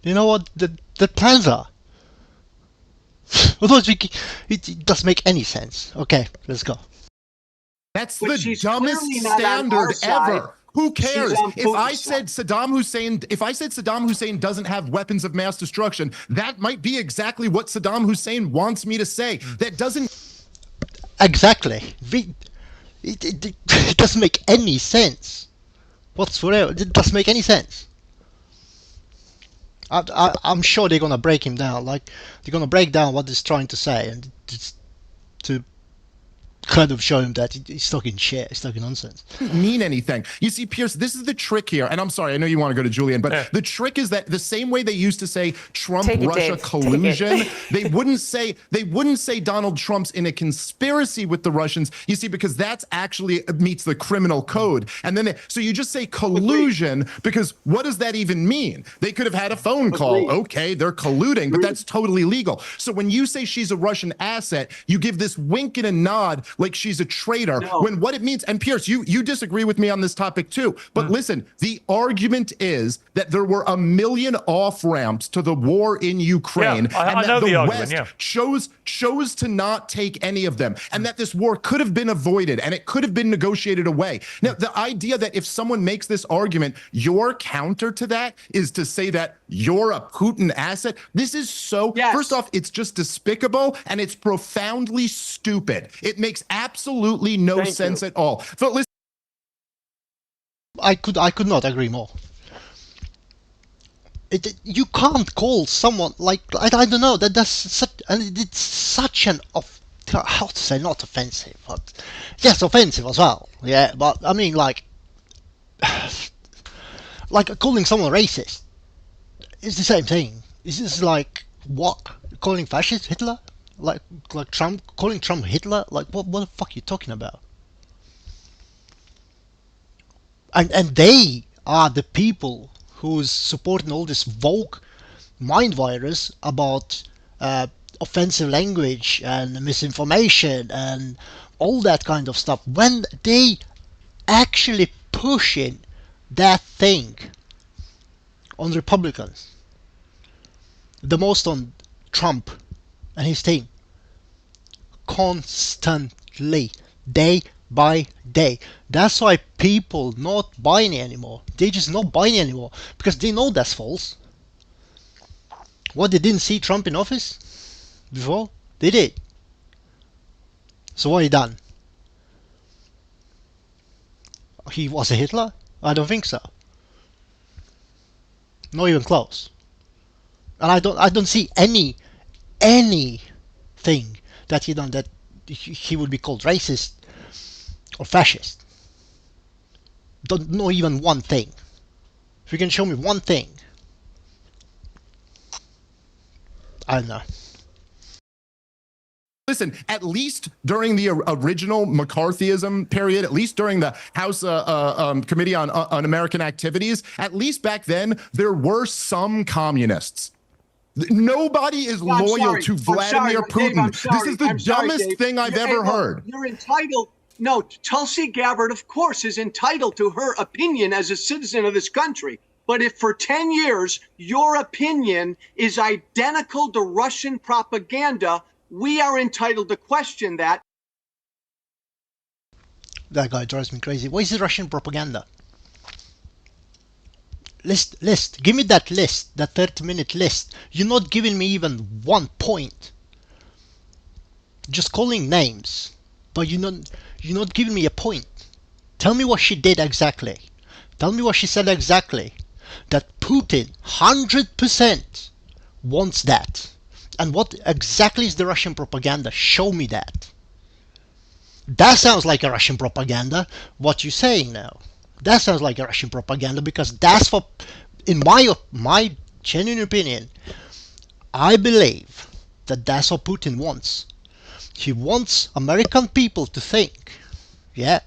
You know what the plans are. Otherwise, it doesn't make any sense. Okay, let's go. That's the dumbest standard ever. Who cares? If I said Saddam Hussein doesn't have weapons of mass destruction, that might be exactly what Saddam Hussein wants me to say. That doesn't exactly. It doesn't make any sense whatsoever. It doesn't make any sense. I'm sure they're gonna break him down. Like, they're gonna break down what he's trying to say, and just to kind of show him that he's talking shit, he's talking nonsense. Mean anything. You see, Piers, this is the trick here, and I'm sorry, I know you want to go to Julian, but the trick is that the same way they used to say Trump-Russia collusion, they wouldn't say Donald Trump's in a conspiracy with the Russians. You see, because that's actually meets the criminal code, and then so you just say collusion, because what does that even mean? They could have had a phone call. Okay, they're colluding, but that's totally legal. So when you say she's a Russian asset, you give this wink and a nod like she's a traitor, when what it means, and Piers, you disagree with me on this topic too, but listen, the argument is that there were 1 million off-ramps to the war in Ukraine, and that the West chose to not take any of them, and that this war could have been avoided, and it could have been negotiated away. Now, the idea that if someone makes this argument, your counter to that is to say that you're a Putin asset, this is so, first off, it's just despicable, and it's profoundly stupid. It makes absolutely no sense at all. So listen, I could not agree more. You can't call someone like, I don't know, that's such, and it's such an how to say, not offensive, but yes, offensive as well. Yeah, but I mean, like calling someone racist is the same thing. Is this like what, calling fascist Hitler? Like Trump, calling Trump Hitler? Like what the fuck are you talking about? And they are the people who's supporting all this woke mind virus about offensive language and misinformation and all that kind of stuff, when they actually pushing that thing on Republicans, the most on Trump and his team, constantly, day by day. That's why people not buying it anymore. They just not buying it anymore because they know that's false. What, they didn't see Trump in office before? They did. So what he done? He was a Hitler? I don't think so. Not even close. And I don't see anything that he done that he would be called racist or fascist. Don't know even one thing. If you can show me one thing, I don't know. Listen, at least during the original McCarthyism period, at least during the House Committee on American Activities, at least back then, there were some communists. Nobody is loyal to Vladimir Putin. This is the dumbest thing I've ever heard. You're entitled. No, Tulsi Gabbard, of course, is entitled to her opinion as a citizen of this country. But if for 10 years your opinion is identical to Russian propaganda, we are entitled to question that. That guy drives me crazy. What is the Russian propaganda? List. Give me that list, that 30-minute list. You're not giving me even 1 point. Just calling names, but you're not giving me a point. Tell me what she did exactly. Tell me what she said exactly. That Putin 100% wants that. And what exactly is the Russian propaganda? Show me that. That sounds like a Russian propaganda, what you're saying now. That sounds like a Russian propaganda, because that's what, in my genuine opinion, I believe that that's what Putin wants. He wants American people to think, yeah,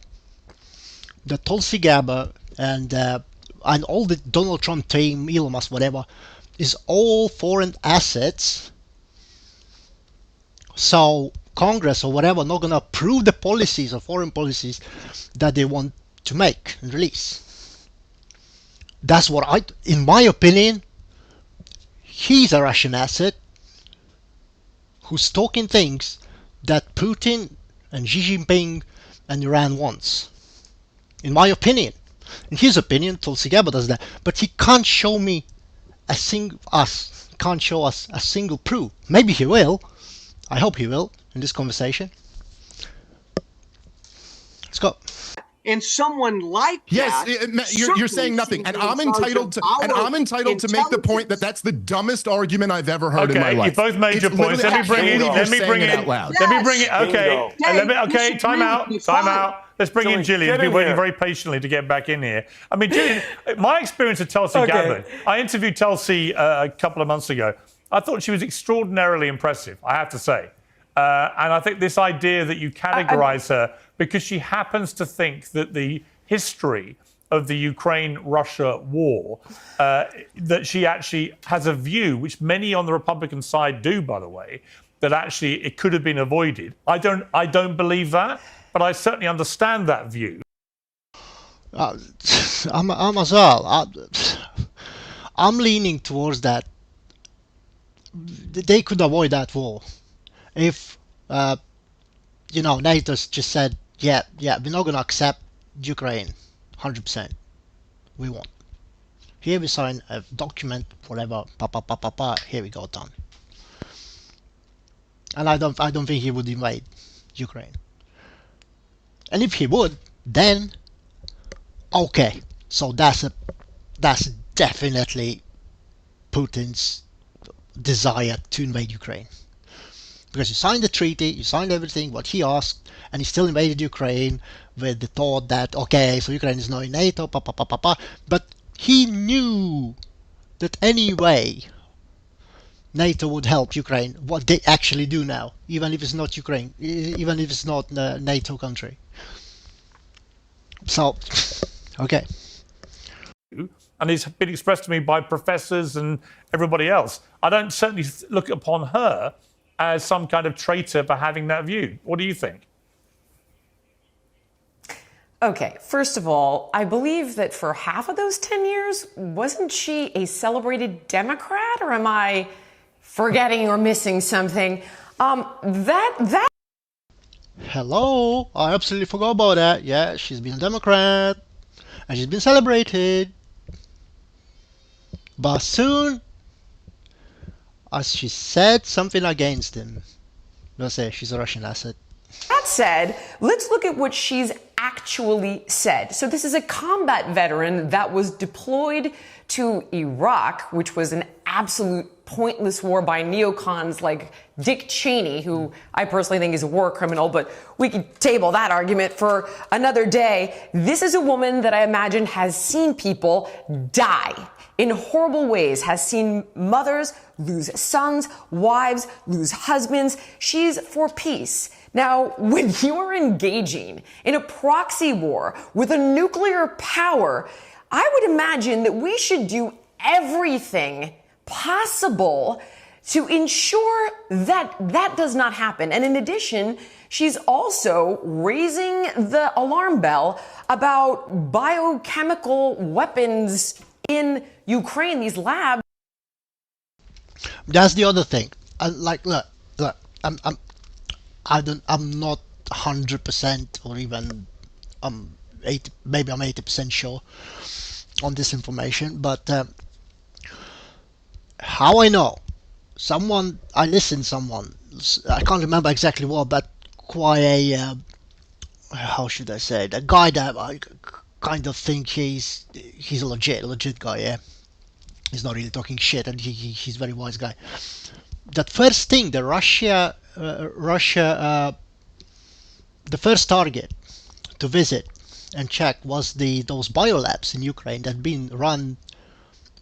that Tulsi Gabbard and all the Donald Trump team, Elon Musk, whatever, is all foreign assets. So Congress or whatever not gonna approve the policies or foreign policies that they want to make and release. That's what in my opinion, he's a Russian asset who's talking things that Putin and Xi Jinping and Iran wants. In my opinion. In his opinion, Tulsi Gabbard does that. But he can't show me can't show us a single proof. Maybe he will. I hope he will in this conversation. Let's go. And someone like yes, that, you're saying nothing, and I'm entitled to make the point that that's the dumbest argument I've ever heard in my life. You both made your points. Let me bring it. Okay. Time out. Let's bring in Gillian. She's been waiting very patiently to get back in here. I mean, Gillian, my experience of Tulsi Gabbard, I interviewed Tulsi a couple of months ago. I thought she was extraordinarily impressive, I have to say. And I think this idea that you categorize her because she happens to think that the history of the Ukraine-Russia war, that she actually has a view, which many on the Republican side do, by the way, that actually it could have been avoided. I don't believe that, but I certainly understand that view. I'm as well. I'm leaning towards that. They could avoid that war if NATO's just said, yeah, we're not going to accept Ukraine 100%. We won't. Here we sign a document, whatever, here we go, done. And I don't think he would invade Ukraine. And if he would, then okay, so that's definitely Putin's desire to invade Ukraine. Because you signed the treaty, you signed everything, what he asked, and he still invaded Ukraine with the thought that, okay, so Ukraine is now in NATO, but he knew that anyway NATO would help Ukraine, what they actually do now, even if it's not Ukraine, even if it's not a NATO country. So, okay. And it's been expressed to me by professors and everybody else. I don't certainly look upon her as some kind of traitor for having that view. What do you think? Okay, first of all, I believe that for half of those 10 years, wasn't she a celebrated Democrat, or am I forgetting or missing something? Hello, I absolutely forgot about that. Yeah, she's been a Democrat, and she's been celebrated. But soon as she said something against him, let's say she's a Russian asset. That said, let's look at what she's actually said. So this is a combat veteran that was deployed to Iraq, which was an absolute pointless war by neocons like Dick Cheney, who I personally think is a war criminal, but we could table that argument for another day. This is a woman that I imagine has seen people die in horrible ways, has seen mothers lose sons, wives lose husbands. She's for peace. Now, when you are engaging in a proxy war with a nuclear power, I would imagine that we should do everything possible to ensure that that does not happen. And in addition, she's also raising the alarm bell about biochemical weapons in Ukraine, these labs. That's the other thing. Look, I'm not 100% or even 80, maybe I'm 80% sure on this information, but how I know, I listened to someone, I can't remember exactly what, but quite a how should I say it, a guy that kind of think he's a legit guy, yeah. He's not really talking shit, and he's a very wise guy. That first thing, the Russia, the first target to visit and check was those biolabs in Ukraine that had been run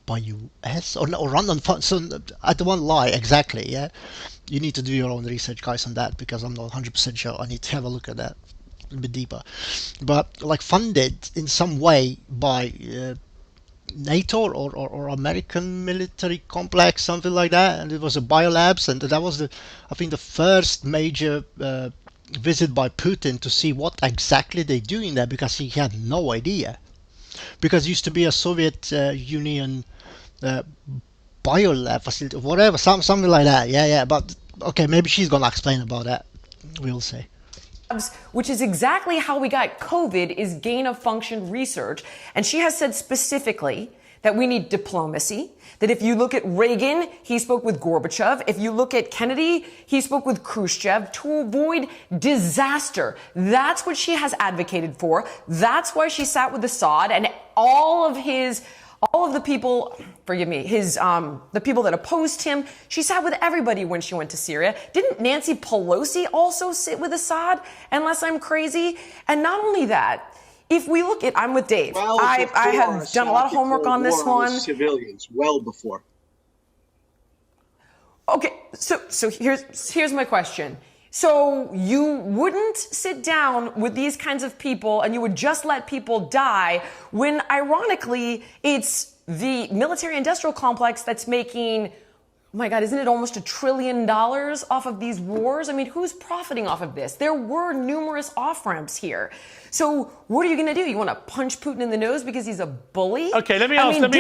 by US or run on. So I don't want to lie exactly. Yeah, you need to do your own research, guys, on that, because I'm not 100% sure. I need to have a look at that a little bit deeper. But like funded in some way by NATO or American military complex, something like that, and it was a biolabs, and that was I think the first major visit by Putin to see what exactly they do in there, because he had no idea, because it used to be a Soviet Union biolab facility, whatever, something like that. Yeah. But okay, maybe she's gonna explain about that. We'll see. Which is exactly how we got COVID, is gain of function research. And she has said specifically that we need diplomacy, that if you look at Reagan, he spoke with Gorbachev. If you look at Kennedy, he spoke with Khrushchev to avoid disaster. That's what she has advocated for. That's why she sat with Assad and all of the people, forgive me, the people that opposed him. She sat with everybody when she went to Syria. Didn't Nancy Pelosi also sit with Assad, unless I'm crazy? And not only that, if we look at, I'm with Dave. I have done a lot of homework on this one. Civilians, well before. Okay, so here's my question. So you wouldn't sit down with these kinds of people and you would just let people die when, ironically, it's the military-industrial complex that's making, oh my God, isn't it almost $1 trillion off of these wars? I mean, who's profiting off of this? There were numerous off-ramps here. So what are you going to do? You want to punch Putin in the nose because he's a bully? Okay, let me just jump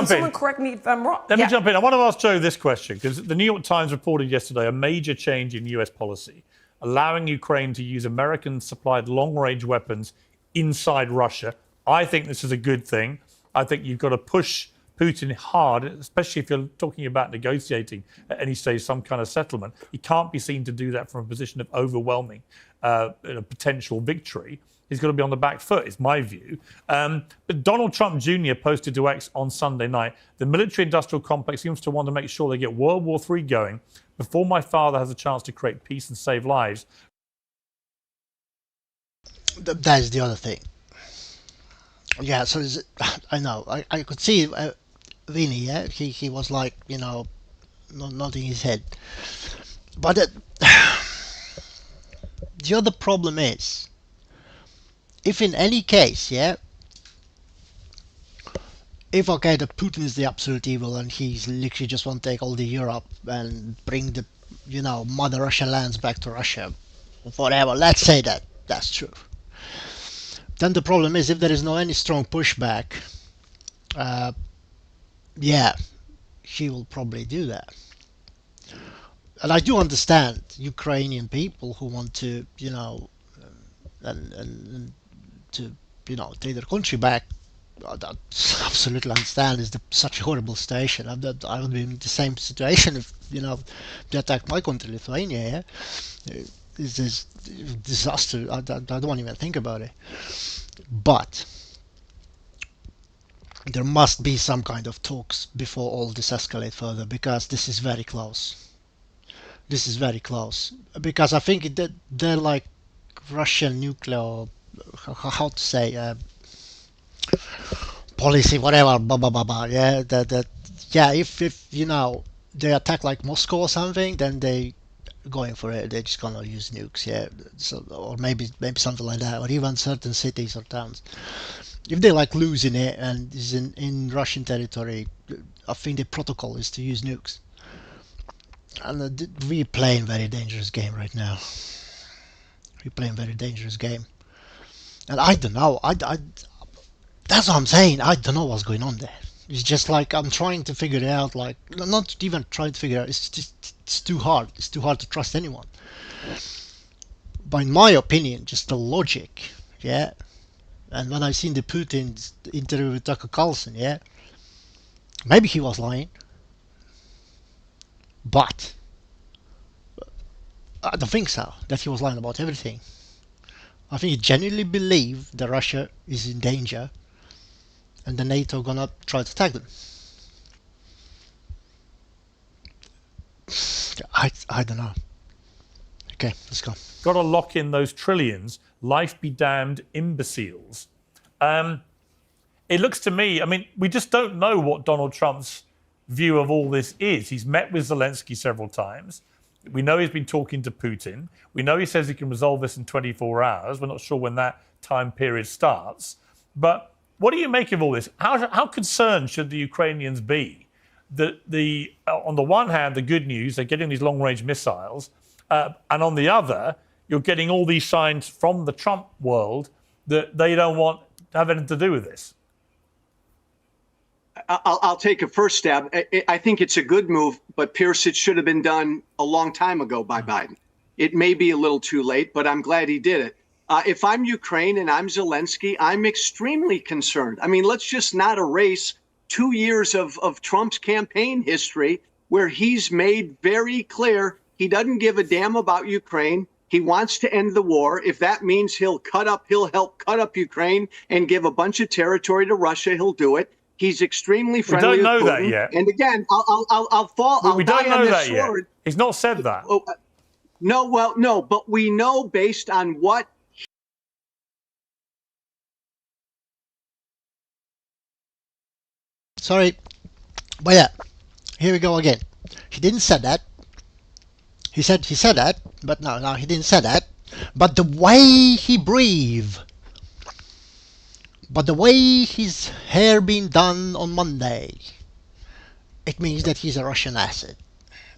in. Someone correct me if I'm wrong. Let me jump in. I want to ask Joe this question, because the New York Times reported yesterday a major change in US policy, allowing Ukraine to use American-supplied long-range weapons inside Russia. I think this is a good thing. I think you've got to push Putin hard, especially if you're talking about negotiating at any stage some kind of settlement. He can't be seen to do that from a position of overwhelming potential victory. He's got to be on the back foot, is my view. But Donald Trump Jr. posted to X on Sunday night, the military-industrial complex seems to want to make sure they get World War III going before my father has a chance to create peace and save lives. That's the other thing. Yeah, so I know. I could see Vinny, yeah? He was like, nodding his head. But the other problem is, if in any case, yeah, if okay, that Putin is the absolute evil and he's literally just want to take all the Europe and bring the, Mother Russia lands back to Russia, whatever, let's say that's true. Then the problem is, if there is no any strong pushback, yeah, he will probably do that. And I do understand Ukrainian people who want to, and to, take their country back. I absolutely understand. It's such a horrible situation. I would be in the same situation if, they attacked my country, Lithuania. Yeah? It's this disaster. I don't want to even think about it. But there must be some kind of talks before all this escalates further, because this is very close. This is very close, because I think that they're like Russian nuclear, how to say, policy, whatever, blah blah blah blah. Yeah, yeah. If they attack like Moscow or something, then they going for it. They're just gonna use nukes. Yeah, so or maybe something like that, or even certain cities or towns. If they like losing it and is in Russian territory, I think the protocol is to use nukes. And we're playing a very dangerous game right now. We're playing a very dangerous game. And I don't know. That's what I'm saying. I don't know what's going on there. It's just like I'm trying to figure it out. Like, not even trying to figure it out. It's too hard. It's too hard to trust anyone. But in my opinion, just the logic, yeah. And when I seen the Putin's interview with Tucker Carlson, yeah, maybe he was lying. But I don't think so, that he was lying about everything. I think he genuinely believes that Russia is in danger and the NATO gonna try to attack them. I don't know. Okay, let's go. Got to lock in those trillions. Life be damned, imbeciles. It looks to me, I mean, we just don't know what Donald Trump's view of all this is. He's met with Zelensky several times. We know he's been talking to Putin. We know he says he can resolve this in 24 hours. We're not sure when that time period starts. But what do you make of all this? How concerned should the Ukrainians be that on the one hand, the good news, they're getting these long-range missiles, and on the other, you're getting all these signs from the Trump world that they don't want to have anything to do with this? I'll take a first stab. I think it's a good move, but Piers, it should have been done a long time ago by Biden. It may be a little too late, but I'm glad he did it. If I'm Ukraine and I'm Zelensky, I'm extremely concerned. I mean, let's just not erase 2 years of Trump's campaign history where he's made very clear he doesn't give a damn about Ukraine. He wants to end the war. If that means he'll help cut up Ukraine and give a bunch of territory to Russia, he'll do it. He's extremely friendly. We don't know with Putin. that yet. And again, I'll fall. We don't know that sword. yet. He's not said that. No, but we know based on what. Sorry, but yeah, here we go again. He didn't say that. He said that, but no, he didn't say that. But the way he breathed, but the way his hair been done on Monday, it means that he's a Russian asset.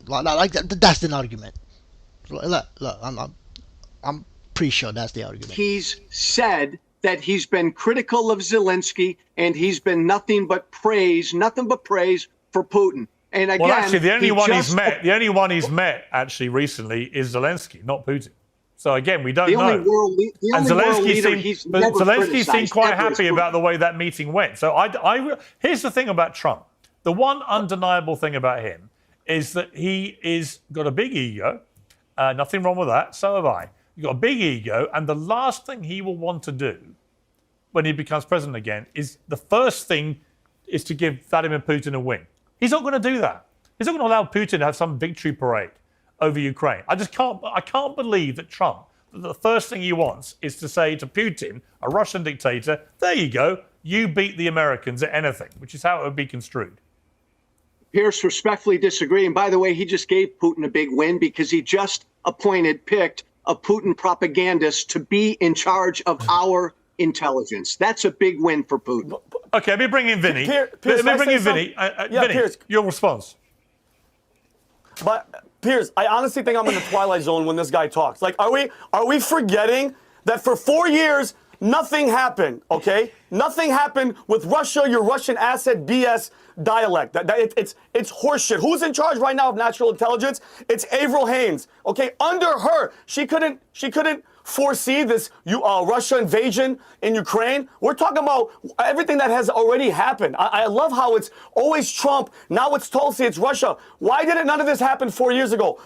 Like that's the argument. Look, I'm pretty sure that's the argument. He's said that he's been critical of Zelensky and he's been nothing but praise for Putin. And again, well, actually, the only one he's met actually recently is Zelensky, not Putin. So again, we don't know. And Zelensky seemed quite happy about the way that meeting went. So here's the thing about Trump. The one undeniable thing about him is that he is got a big ego. Nothing wrong with that. So have I. You've got a big ego, and the last thing he will want to do when he becomes president again is the first thing is to give Vladimir Putin a win. He's not going to do that. He's not going to allow Putin to have some victory parade over Ukraine. I can't believe that Trump, the first thing he wants is to say to Putin, a Russian dictator, there you go, you beat the Americans at anything, which is how it would be construed. Piers, respectfully disagree. And by the way, he just gave Putin a big win because he just picked a Putin propagandist to be in charge of our intelligence. That's a big win for Putin. Okay, let me bring in Vinny. Piers, let me bring in Vinny. Vinny, Piers, your response. But Piers, I honestly think I'm in the twilight zone when this guy talks. Like, are we forgetting that for 4 years nothing happened? Okay, nothing happened with Russia. Your Russian asset BS dialect. It's horseshit. Who's in charge right now of national intelligence? It's Avril Haines. Okay, under her, she couldn't foresee this Russia invasion in Ukraine. We're talking about everything that has already happened. I love how it's always Trump. Now it's Tulsi, it's Russia. Why didn't none of this happen 4 years ago?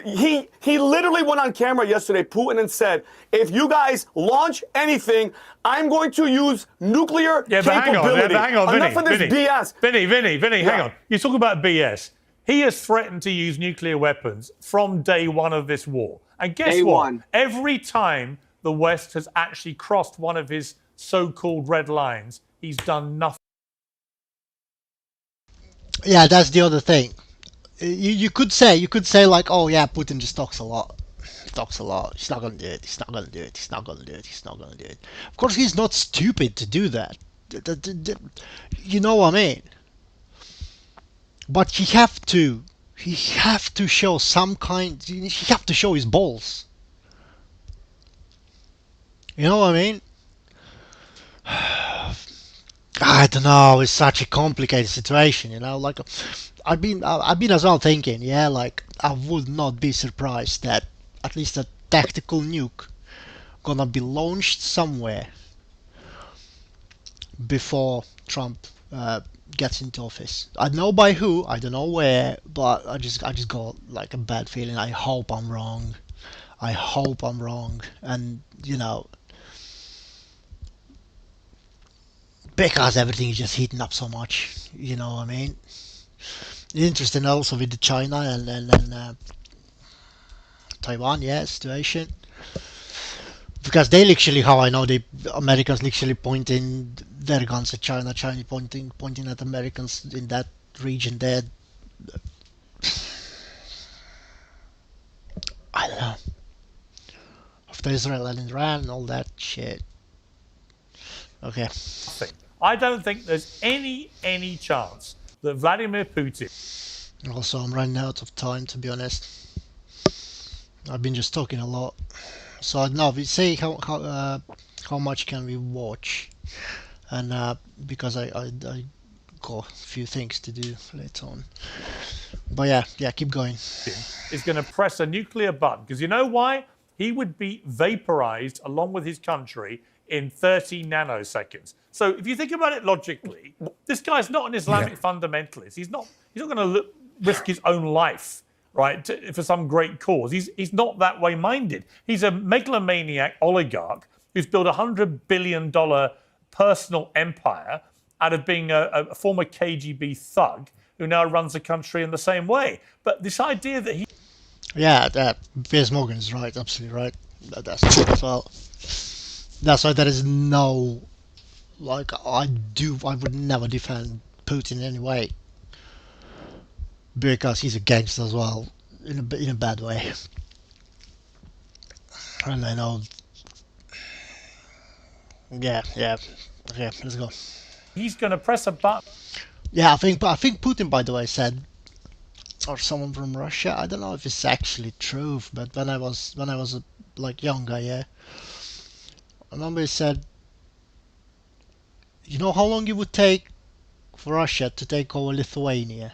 He literally went on camera yesterday, Putin, and said, if you guys launch anything, I'm going to use nuclear capability. Hang on, Enough of this BS. Vinny, hang on. You talk about BS. He has threatened to use nuclear weapons from day one of this war. And guess what? Every time the West has actually crossed one of his so-called red lines, he's done nothing. Yeah, that's the other thing. You could say like, oh yeah, Putin just talks a lot. He talks a lot. He's not gonna do it. He's not gonna do it. He's not gonna do it. He's not gonna do it. Of course, he's not stupid to do that. You know what I mean? But he have to show some kind. He have to show his balls. You know what I mean? I don't know. It's such a complicated situation. You know, like I've been as well thinking. Yeah, like I would not be surprised that at least a tactical nuke gonna be launched somewhere before Trump gets into office. I don't know by who, I don't know where, but I just got like a bad feeling. I hope I'm wrong. And you know, because everything is just heating up so much. You know what I mean? Interesting also with the China and Taiwan, situation. Because they literally, how I know, the Americans literally pointing their guns at China, China pointing at Americans in that region there. I don't know. After Israel and Iran and all that shit. Okay. I don't think there's any chance that Vladimir Putin... Also, I'm running out of time, to be honest. I've been just talking a lot. So now we say how much can we watch, and because I got a few things to do later on. But yeah, keep going. Is going to press a nuclear button because you know why? He would be vaporized along with his country in 30 nanoseconds. So if you think about it logically, this guy's not an Islamic fundamentalist. He's not going to risk his own life, right, for some great cause. He's not that way minded. He's a megalomaniac oligarch who's built $100 billion personal empire out of being a former KGB thug who now runs the country in the same way. But this idea that he... Yeah, Piers Morgan is right, absolutely right. That's true as well. That's why there is no... Like, I would never defend Putin in any way. Because he's a gangster as well, in a bad way. And I know... Yeah. Okay, let's go. He's going to press a button. Yeah, I think Putin, by the way, said, or someone from Russia. I don't know if it's actually true, but when I was younger, I remember he said, you know how long it would take for Russia to take over Lithuania?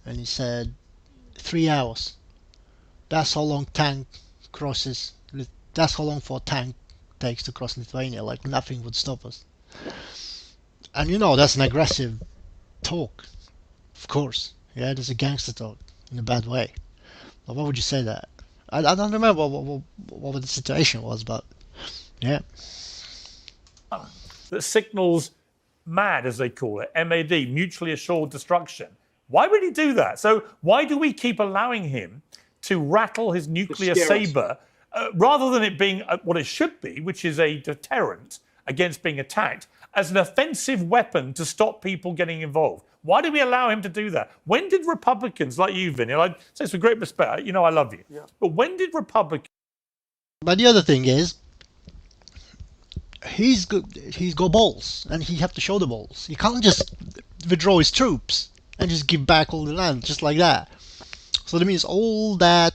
And he said 3 hours. That's how long tank crosses. That's how long for a tank takes to cross Lithuania. Like nothing would stop us. And that's an aggressive talk, of course. Yeah, there's a gangster talk in a bad way. But why would you say that? I don't remember what the situation was, but yeah. That signals MAD, as they call it, MAD, mutually assured destruction. Why would he do that? So why do we keep allowing him to rattle his nuclear saber rather than it being what it should be, which is a deterrent against being attacked, as an offensive weapon to stop people getting involved? Why do we allow him to do that? When did Republicans like you, Vinny, I say this with great respect, I love you, but when did Republicans... But the other thing is, he's got balls, and he have to show the balls. He can't just withdraw his troops and just give back all the land just like that. So that means all that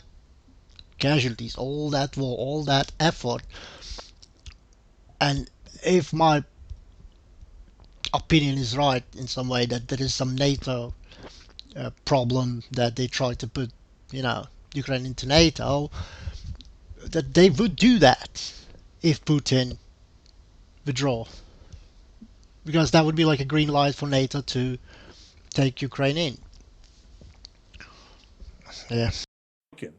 casualties, all that war, all that effort. And if my opinion is right in some way, that there is some NATO problem, that they try to put Ukraine into NATO, that they would do that if Putin withdraw, because that would be like a green light for NATO to take Ukraine in. Yeah.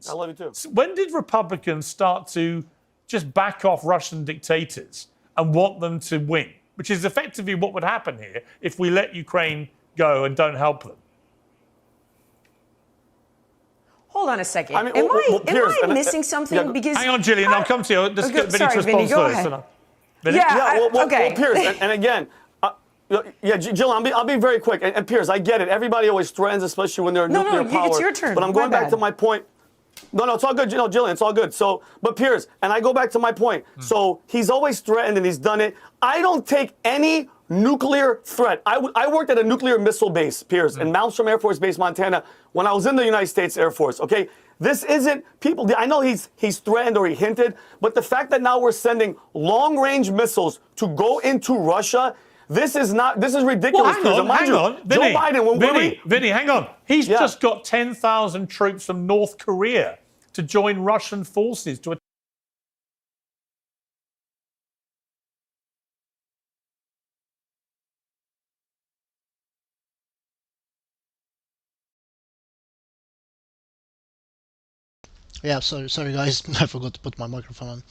I love you too. When did Republicans start to just back off Russian dictators and want them to win? Which is effectively what would happen here if we let Ukraine go and don't help them. Hold on a second. I mean, am Piers, I missing something? Because hang on, Gillian, I'll come to you. Let's get Vinny's response Vinny, go first. ahead. Vinny? Okay. Piers, and again, Jill, I'll be very quick. And Piers, I get it. Everybody always threatens, especially when they're nuclear power. It's your turn. But I'm going back to my point. No, it's all good. Jillian, it's all good. So, but Piers, and I go back to my point. So he's always threatened and he's done it. I don't take any nuclear threat. I worked at a nuclear missile base, Piers, in Malmstrom Air Force Base, Montana, when I was in the United States Air Force, okay? This isn't people. I know he's threatened or he hinted, but the fact that now we're sending long-range missiles to go into Russia, this is ridiculous. Well, hang on. Vinny, Joe Biden, Vinny, hang on. He's just got 10,000 troops from North Korea to join Russian forces to... Yeah, sorry guys, I forgot to put my microphone on.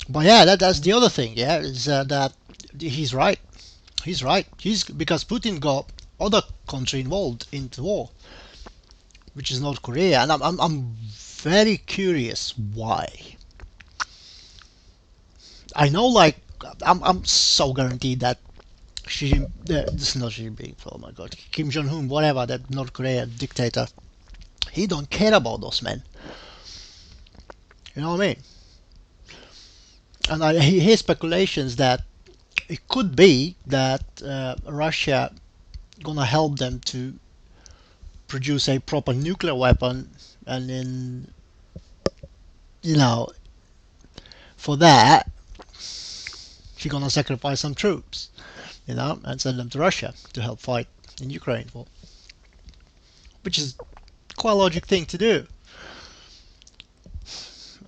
But yeah, that's the other thing, is that he's right. He's right. Because Putin got other country involved into war, which is North Korea, and I'm very curious why. I know, like, I'm so guaranteed that this is not Xi Jinping, oh my god, Kim Jong-un, whatever, that North Korea dictator, he don't care about those men. You know what I mean? And I hear speculations that it could be that Russia gonna help them to produce a proper nuclear weapon, and then, you know, for that she's gonna sacrifice some troops, you know, and send them to Russia to help fight in Ukraine, which is quite a logic thing to do,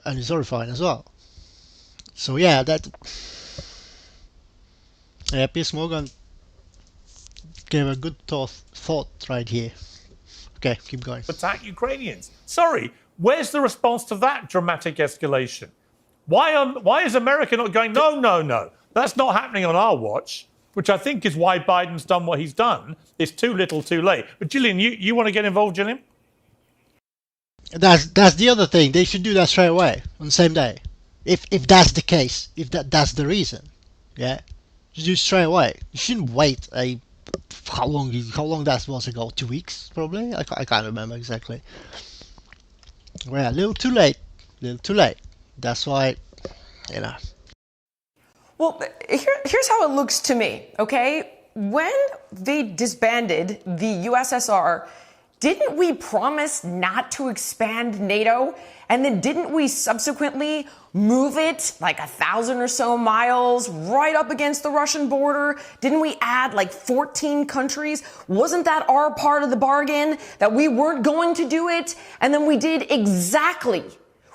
and it's horrifying as well. So yeah, Piers Morgan gave a good thought right here. Okay, keep going. Attack Ukrainians. Sorry, where's the response to that dramatic escalation? Why is America not going, no, that's not happening on our watch, which I think is why Biden's done what he's done. It's too little, too late. But Gillian, you want to get involved, Gillian? That's the other thing. They should do that straight away on the same day. If that's the case, if that's the reason, yeah, just do it straight away. You shouldn't wait how long that was ago? 2 weeks probably. I can't remember exactly. Well, a little too late. That's why, you know. Well, here's how it looks to me, okay? When they disbanded the USSR, didn't we promise not to expand NATO? And then didn't we subsequently move it like 1,000 or so miles right up against the Russian border? Didn't we add like 14 countries? Wasn't that our part of the bargain, that we weren't going to do it? And then we did exactly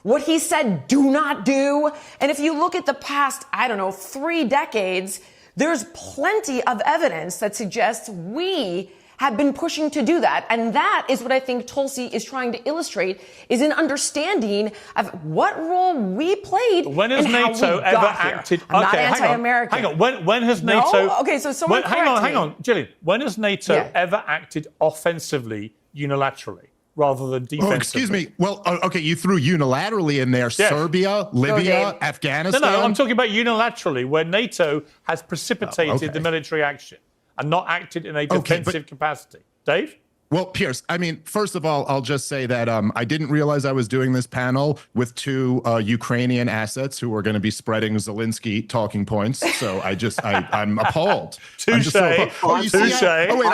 what he said do not do. And if you look at the past, 3 decades, there's plenty of evidence that suggests we have been pushing to do that. And that is what I think Tulsi is trying to illustrate, is an understanding of what role we played. When has NATO ever acted? I'm not anti-American. Hang on. When has NATO? No? Okay, so someone hang on, Gillian. When has NATO ever acted offensively unilaterally rather than defensively? Oh, excuse me. Well, okay, you threw unilaterally in there. Yes. Serbia, Libya, Afghanistan. No, I'm talking about unilaterally, where NATO has precipitated the military action and not acted in a defensive capacity. Dave? Well, Piers, I mean, first of all, I'll just say that I didn't realize I was doing this panel with 2 Ukrainian assets who were going to be spreading Zelensky talking points. So I'm appalled. Touche. I'm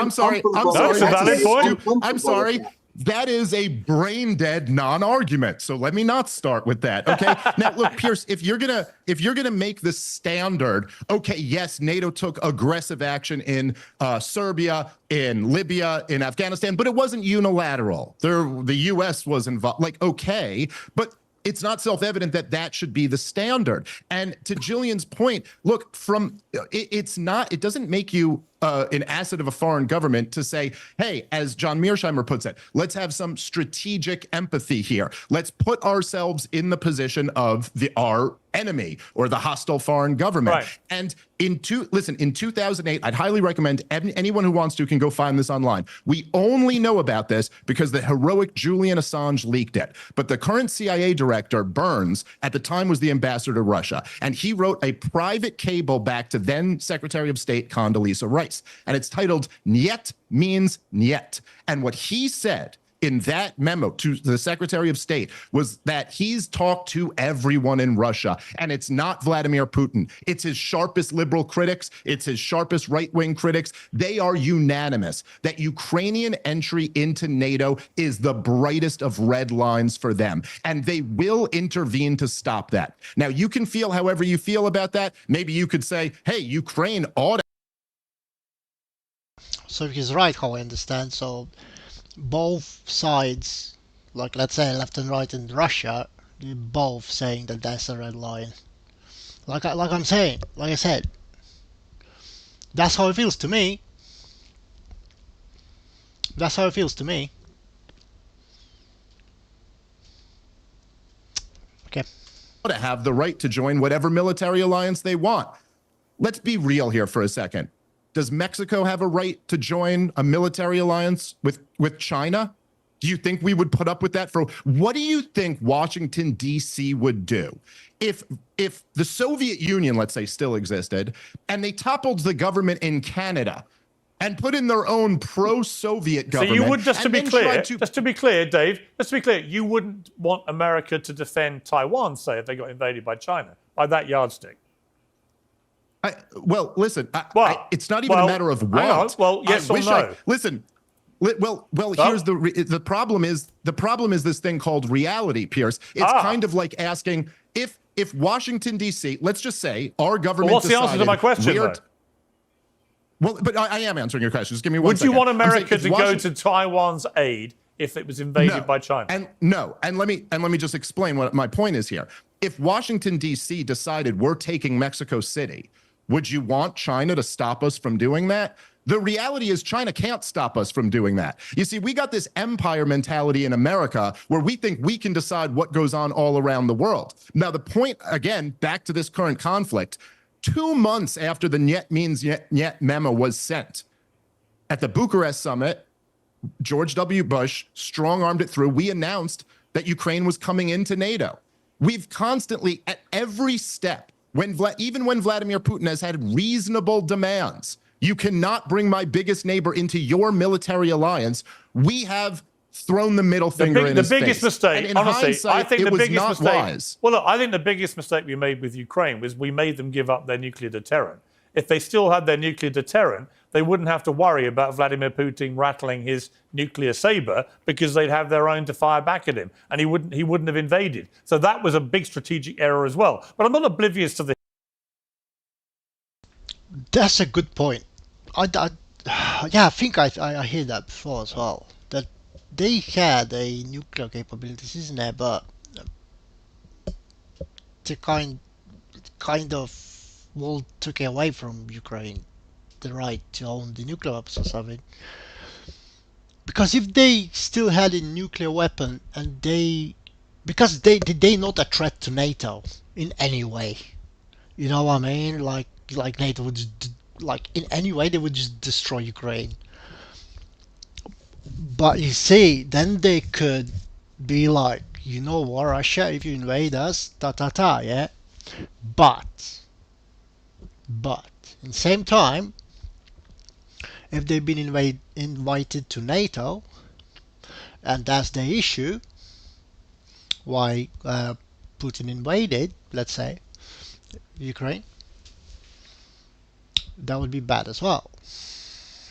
sorry. That's a valid point. I'm sorry. That is a brain dead non-argument. So let me not start with that. Okay. Now look, Piers, if you're gonna make the standard, okay, yes, NATO took aggressive action in Serbia, in Libya, in Afghanistan, but it wasn't unilateral. The US was involved. Like, okay, but it's not self-evident that that should be the standard. And to Gillian's point, look, it doesn't make you an asset of a foreign government to say, hey, as John Mearsheimer puts it, let's have some strategic empathy here. Let's put ourselves in the position of our enemy or the hostile foreign government. Right. And in 2008, I'd highly recommend anyone who wants to can go find this online. We only know about this because the heroic Julian Assange leaked it. But the current CIA director, Burns, at the time was the ambassador to Russia. And he wrote a private cable back to then Secretary of State Condoleezza Rice. And it's titled "Niet Means Niet." And what he said in that memo to the Secretary of State was that he's talked to everyone in Russia, and it's not Vladimir Putin. It's his sharpest liberal critics. It's his sharpest right-wing critics. They are unanimous that Ukrainian entry into NATO is the brightest of red lines for them, and they will intervene to stop that. Now, you can feel however you feel about that. Maybe you could say, hey, Ukraine ought to. So he's right, how I understand. So both sides, like let's say left and right in Russia, they're both saying that that's a red line. Like I said, that's how it feels to me. That's how it feels to me. Okay. To have the right to join whatever military alliance they want. Let's be real here for a second. Does Mexico have a right to join a military alliance with China? Do you think we would put up with that? What do you think Washington, D.C. would do if the Soviet Union, let's say, still existed, and they toppled the government in Canada and put in their own pro-Soviet government? So you would, just to be clear, Dave, you wouldn't want America to defend Taiwan, say, if they got invaded by China, by that yardstick? Well, listen, it's not even a matter of want. Well, yes or no? Listen. Here's the problem is this thing called reality, Piers. It's kind of like asking if Washington, D.C., let's just say our government what's the answer to my question, though? Well, but I am answering your question. Just give me one second. Would you want America to go to Taiwan's aid if it was invaded by China? And let me just explain what my point is here. If Washington, D.C. decided we're taking Mexico City, would you want China to stop us from doing that? The reality is China can't stop us from doing that. You see, we got this empire mentality in America where we think we can decide what goes on all around the world. Now, the point, again, back to this current conflict, 2 months after the Niet means Niet memo was sent, at the Bucharest summit, George W. Bush strong-armed it through. We announced that Ukraine was coming into NATO. We've constantly, at every step, even when Vladimir Putin has had reasonable demands, you cannot bring my biggest neighbor into your military alliance, we have thrown the middle finger in his face. The biggest mistake, honestly, I think the biggest mistake. Wise. Well, look, I think the biggest mistake we made with Ukraine was we made them give up their nuclear deterrent. If they still had their nuclear deterrent, they wouldn't have to worry about Vladimir Putin rattling his nuclear saber because they'd have their own to fire back at him, and he wouldn't have invaded. So that was a big strategic error as well. But I'm not oblivious to the. That's a good point. I think I heard that before as well. That they had a nuclear capabilities, isn't there? But they kind of took away from Ukraine the right to own the nuclear weapons or something. Because if they still had a nuclear weapon and because they not a threat to NATO in any way, you know what I mean? Like NATO would just, in any way they would just destroy Ukraine. But you see, then they could be like, you know what, Russia, if you invade us, yeah. But in the same time, if they've been invited to NATO, and that's the issue, why Putin invaded, let's say, Ukraine, that would be bad as well,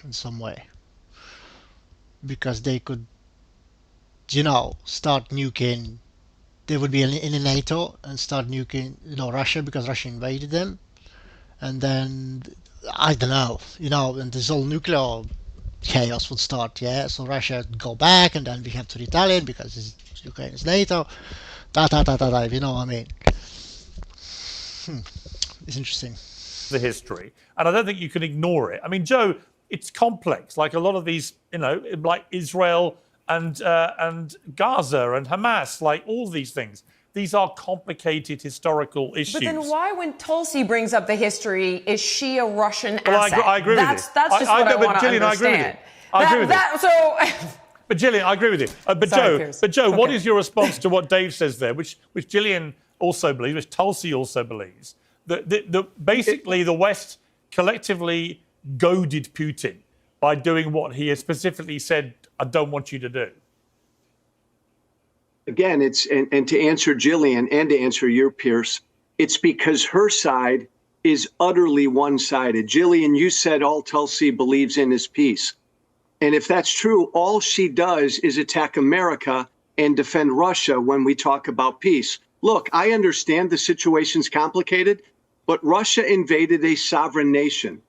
in some way. Because they could, start nuking, they would be in NATO and start nuking, Russia, because Russia invaded them. And then, I don't know, and this whole nuclear chaos would start, yeah? So Russia would go back, and then we have to retaliate because Ukraine is NATO. You know what I mean? It's interesting. The history, and I don't think you can ignore it. I mean, Joe, it's complex, like a lot of these, like Israel and Gaza and Hamas, like all these things. These are complicated historical issues. But then why, when Tulsi brings up the history, is she a Russian asset? I agree with you. That's just what I want to understand. I agree with you. But Gillian, I agree with you. But Joe, what is your response to what Dave says there, which Gillian also believes, which Tulsi also believes? Basically, the West collectively goaded Putin by doing what he has specifically said, I don't want you to do. Again, and to answer Gillian and to answer your Piers, it's because her side is utterly one-sided. Gillian, you said all Tulsi believes in is peace. And if that's true, all she does is attack America and defend Russia when we talk about peace. Look, I understand the situation's complicated, but Russia invaded a sovereign nation.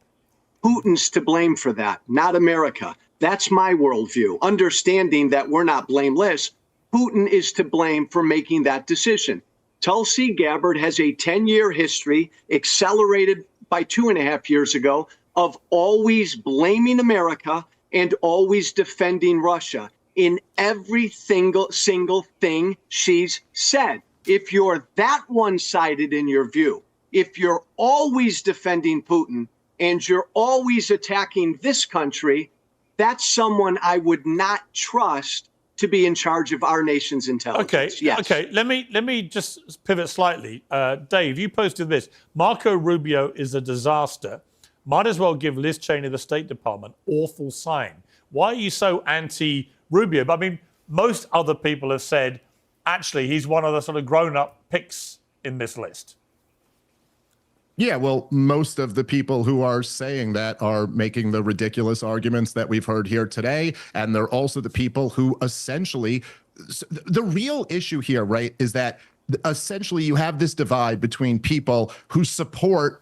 Putin's to blame for that, not America. That's my worldview. Understanding that we're not blameless, Putin is to blame for making that decision. Tulsi Gabbard has a 10-year history, accelerated by 2.5 years ago, of always blaming America and always defending Russia in every single thing she's said. If you're that one-sided in your view, if you're always defending Putin, and you're always attacking this country, that's someone I would not trust to be in charge of our nation's intelligence. Okay, yes. okay. Let me just pivot slightly. Dave, you posted this. Marco Rubio is a disaster. Might as well give Liz Cheney the State Department. Awful sign. Why are you so anti-Rubio? But I mean, most other people have said, actually, he's one of the sort of grown-up picks in this list. Yeah, well, most of the people who are saying that are making the ridiculous arguments that we've heard here today. And they're also the people who essentially, the real issue here, right, is that essentially you have this divide between people who support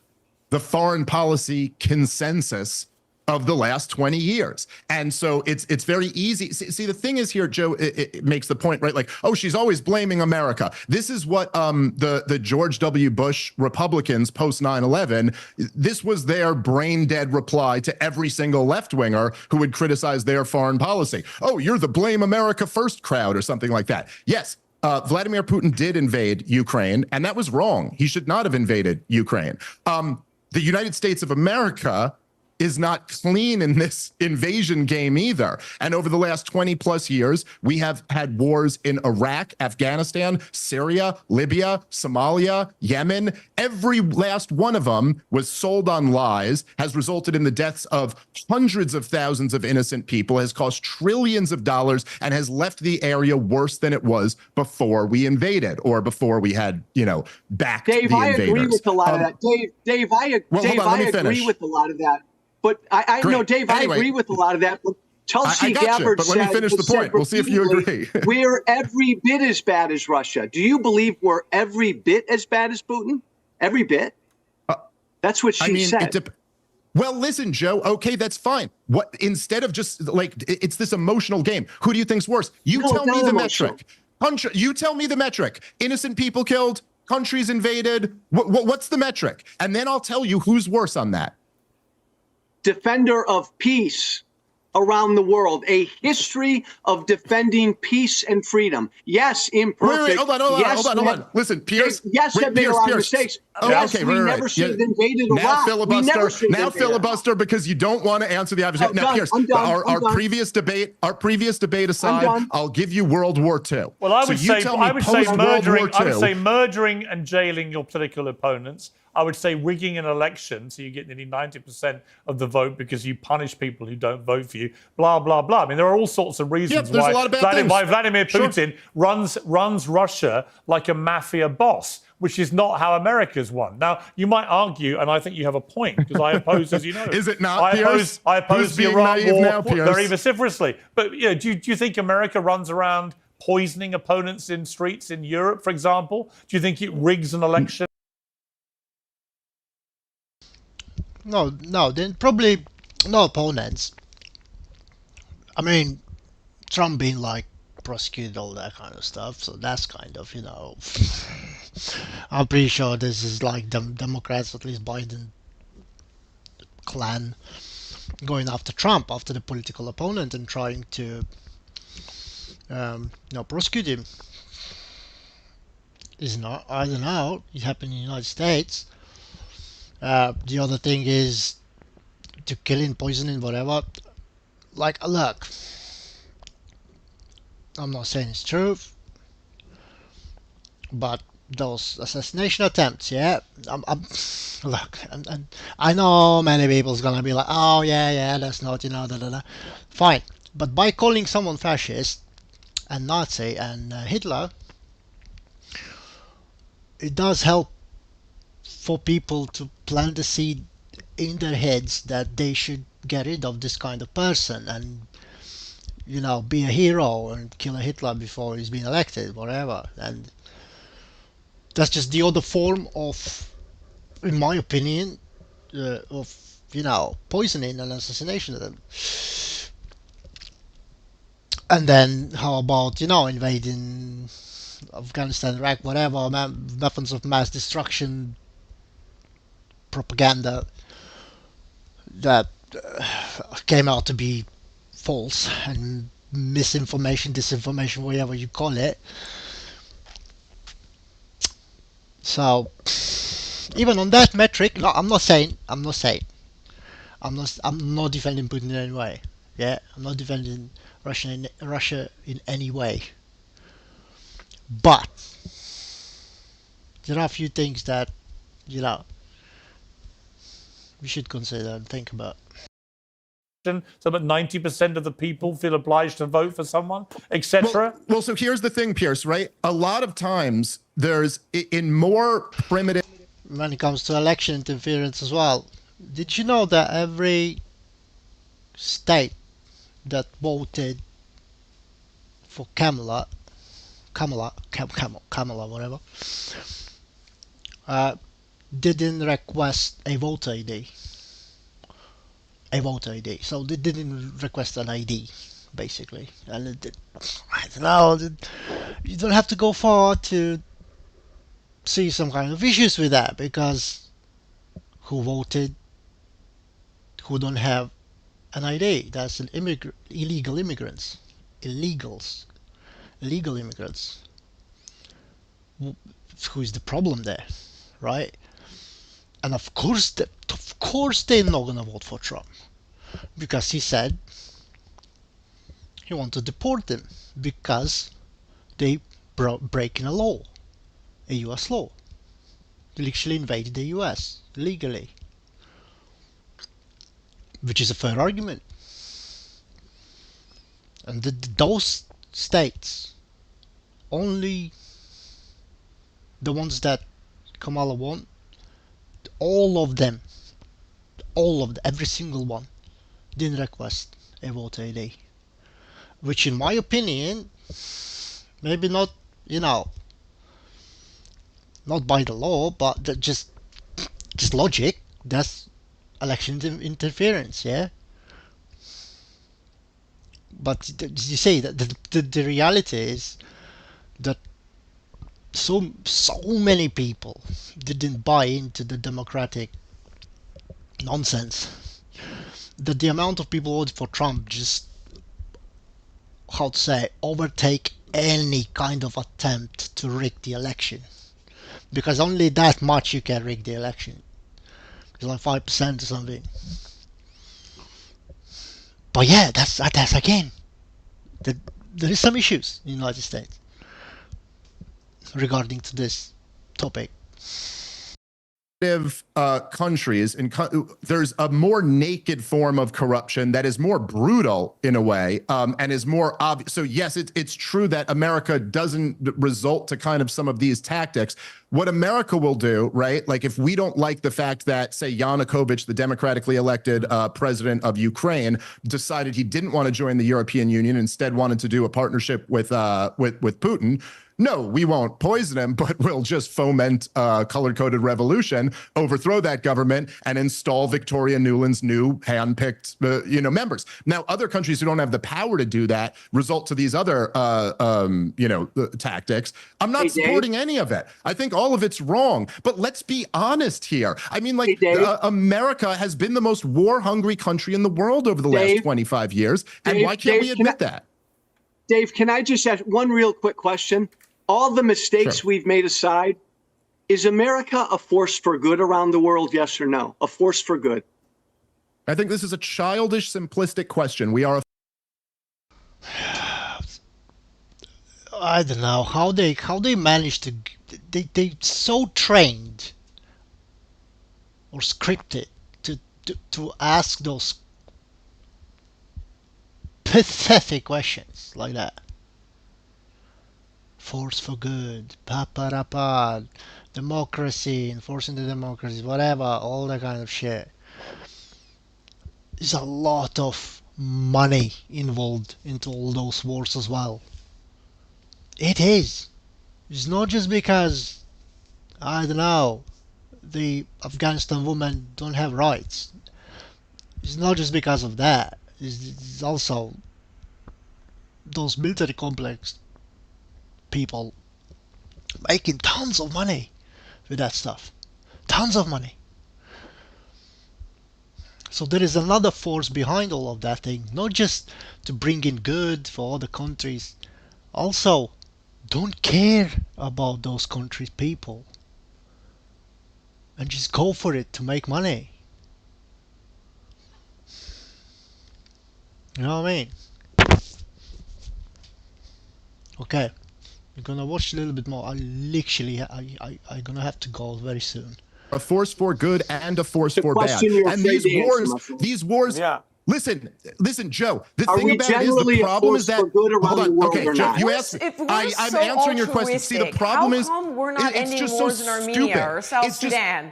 the foreign policy consensus of the last 20 years. And so it's very easy. See, the thing is here, Joe, it makes the point, right? Like, oh, she's always blaming America. This is what the George W. Bush Republicans post 9/11, this was their brain dead reply to every single left-winger who would criticize their foreign policy. Oh, you're the blame America first crowd or something like that. Yes, Vladimir Putin did invade Ukraine, and that was wrong. He should not have invaded Ukraine. The United States of America is not clean in this invasion game either. And over the last 20 plus years, we have had wars in Iraq, Afghanistan, Syria, Libya, Somalia, Yemen. Every last one of them was sold on lies, has resulted in the deaths of hundreds of thousands of innocent people, has cost trillions of dollars, and has left the area worse than it was before we invaded or before we had, backed the invaders. Dave, I agree with a lot of that. Dave, I agree with a lot of that. But I know, Dave, anyway, I agree with a lot of that. But Tulsi Gabbard but let me finish the point. We'll see if you agree. We're every bit as bad as Russia. Do you believe we're every bit as bad as Putin? Every bit? That's what she said. Well, listen, Joe. Okay, that's fine. What instead of just like it's this emotional game? Who do you think's worse? Tell me the metric. You tell me the metric. Innocent people killed. Countries invaded. What's the metric? And then I'll tell you who's worse on that. Defender of peace around the world, a history of defending peace and freedom. Yes, imperfect. Wait, hold on. Listen, Piers. Yes, have made a lot of mistakes. Yes, we never should have invaded Iraq. Now filibuster because you don't want to answer the obvious. Now, Piers, our previous debate aside, I'll give you World War II. Well, I would say murdering and jailing your political opponents. I would say rigging an election so you get nearly 90% of the vote because you punish people who don't vote for you, blah, blah, blah. I mean, there are all sorts of reasons why Vladimir Putin runs Russia like a mafia boss, which is not how America's won. Now, you might argue, and I think you have a point, because I oppose, as you know. Is it not, Piers? I oppose the Iran war very vociferously. But do you think America runs around poisoning opponents in streets in Europe, for example? Do you think it rigs an election? No, then probably no opponents. I mean, Trump being like prosecuted, all that kind of stuff, so that's kind of, I'm pretty sure this is like Democrats, at least Biden clan, going after Trump, after the political opponent, and trying to prosecute him. Is not, I don't know, it happened in the United States. The other thing is to killing, poisoning, whatever. Like, look, I'm not saying it's true, but those assassination attempts, look, and I know many people's gonna be like, oh yeah, that's not, fine, but by calling someone fascist and Nazi and Hitler, it does help for people to plant the seed in their heads that they should get rid of this kind of person and be a hero and kill a Hitler before he's been elected, whatever. And that's just the other form of, in my opinion, of poisoning and assassination of them. And then how about invading Afghanistan, Iraq, whatever, weapons of mass destruction, propaganda that came out to be false and misinformation, disinformation, whatever you call it. So even on that metric, no, I'm not saying I'm not defending Putin in any way. Yeah, I'm not defending Russia in any way. But there are a few things that, you know, we should consider and think about. So about 90% of the people feel obliged to vote for someone, etc. Well, so here's the thing, Piers, right? A lot of times there's in more primitive. When it comes to election interference as well, did you know that every state that voted for Kamala, whatever, didn't request a voter ID. So they didn't request an ID, basically. And I don't know, you don't have to go far to see some kind of issues with that, because who voted, who don't have an ID? That's an illegal immigrants. Illegal immigrants. Who is the problem there, right? And of course they're not gonna vote for Trump, because he said he wanted to deport them because they breaking a law, a U.S. law. They literally invaded the U.S. legally, which is a fair argument. And those states, only the ones that Kamala won, all of them, every single one, didn't request a voter ID. Which in my opinion, maybe not, you know, not by the law, but just logic, that's election interference, yeah? But you say that the reality is that so many people didn't buy into the democratic nonsense that the amount of people voted for Trump just, how to say, overtake any kind of attempt to rig the election, because only that much you can rig the election. It's like 5% or something. But yeah, that's again, there is some issues in the United States regarding to this topic. Countries, there's a more naked form of corruption that is more brutal in a way, and is more obvious. So yes, it's true that America doesn't resort to kind of some of these tactics. What America will do, right? Like if we don't like the fact that, say, Yanukovych, the democratically elected president of Ukraine, decided he didn't want to join the European Union, instead wanted to do a partnership with Putin. No, we won't poison him, but we'll just foment a color-coded revolution, overthrow that government, and install Victoria Nuland's new hand-picked, members. Now, other countries who don't have the power to do that result to these other, tactics. I'm not supporting any of it. I think all of it's wrong. But let's be honest here. I mean, like, America has been the most war-hungry country in the world over the last 25 years, and why can't we admit that? Dave, can I just ask one real quick question? All the mistakes we've made aside, is America a force for good around the world, yes or no? A force for good? I think this is a childish, simplistic question. We are I don't know how they managed to, they so trained or scripted to ask those pathetic questions like that. Force for good, pa, democracy, enforcing the democracy, whatever, all that kind of shit. There's a lot of money involved into all those wars as well. It is. It's not just because, I don't know, the Afghanistan women don't have rights. It's not just because of that. It's also those military complex people making tons of money with that stuff. Tons of money. So there is another force behind all of that thing, not just to bring in good for other countries, also don't care about those countries' people and just go for it to make money. You know what I mean? Okay, we're gonna watch a little bit more. I gonna have to go very soon. A force for good and a force for bad. And these wars. Yeah. Listen, Joe. The Are thing we about it is generally the a problem force is that. for good around Hold the on. world Okay, or Joe, not? you asked. If we're I'm so answering your question. See, the altruistic, problem is how come we're not it's ending just wars so in Armenia stupid. or South It's just- Sudan?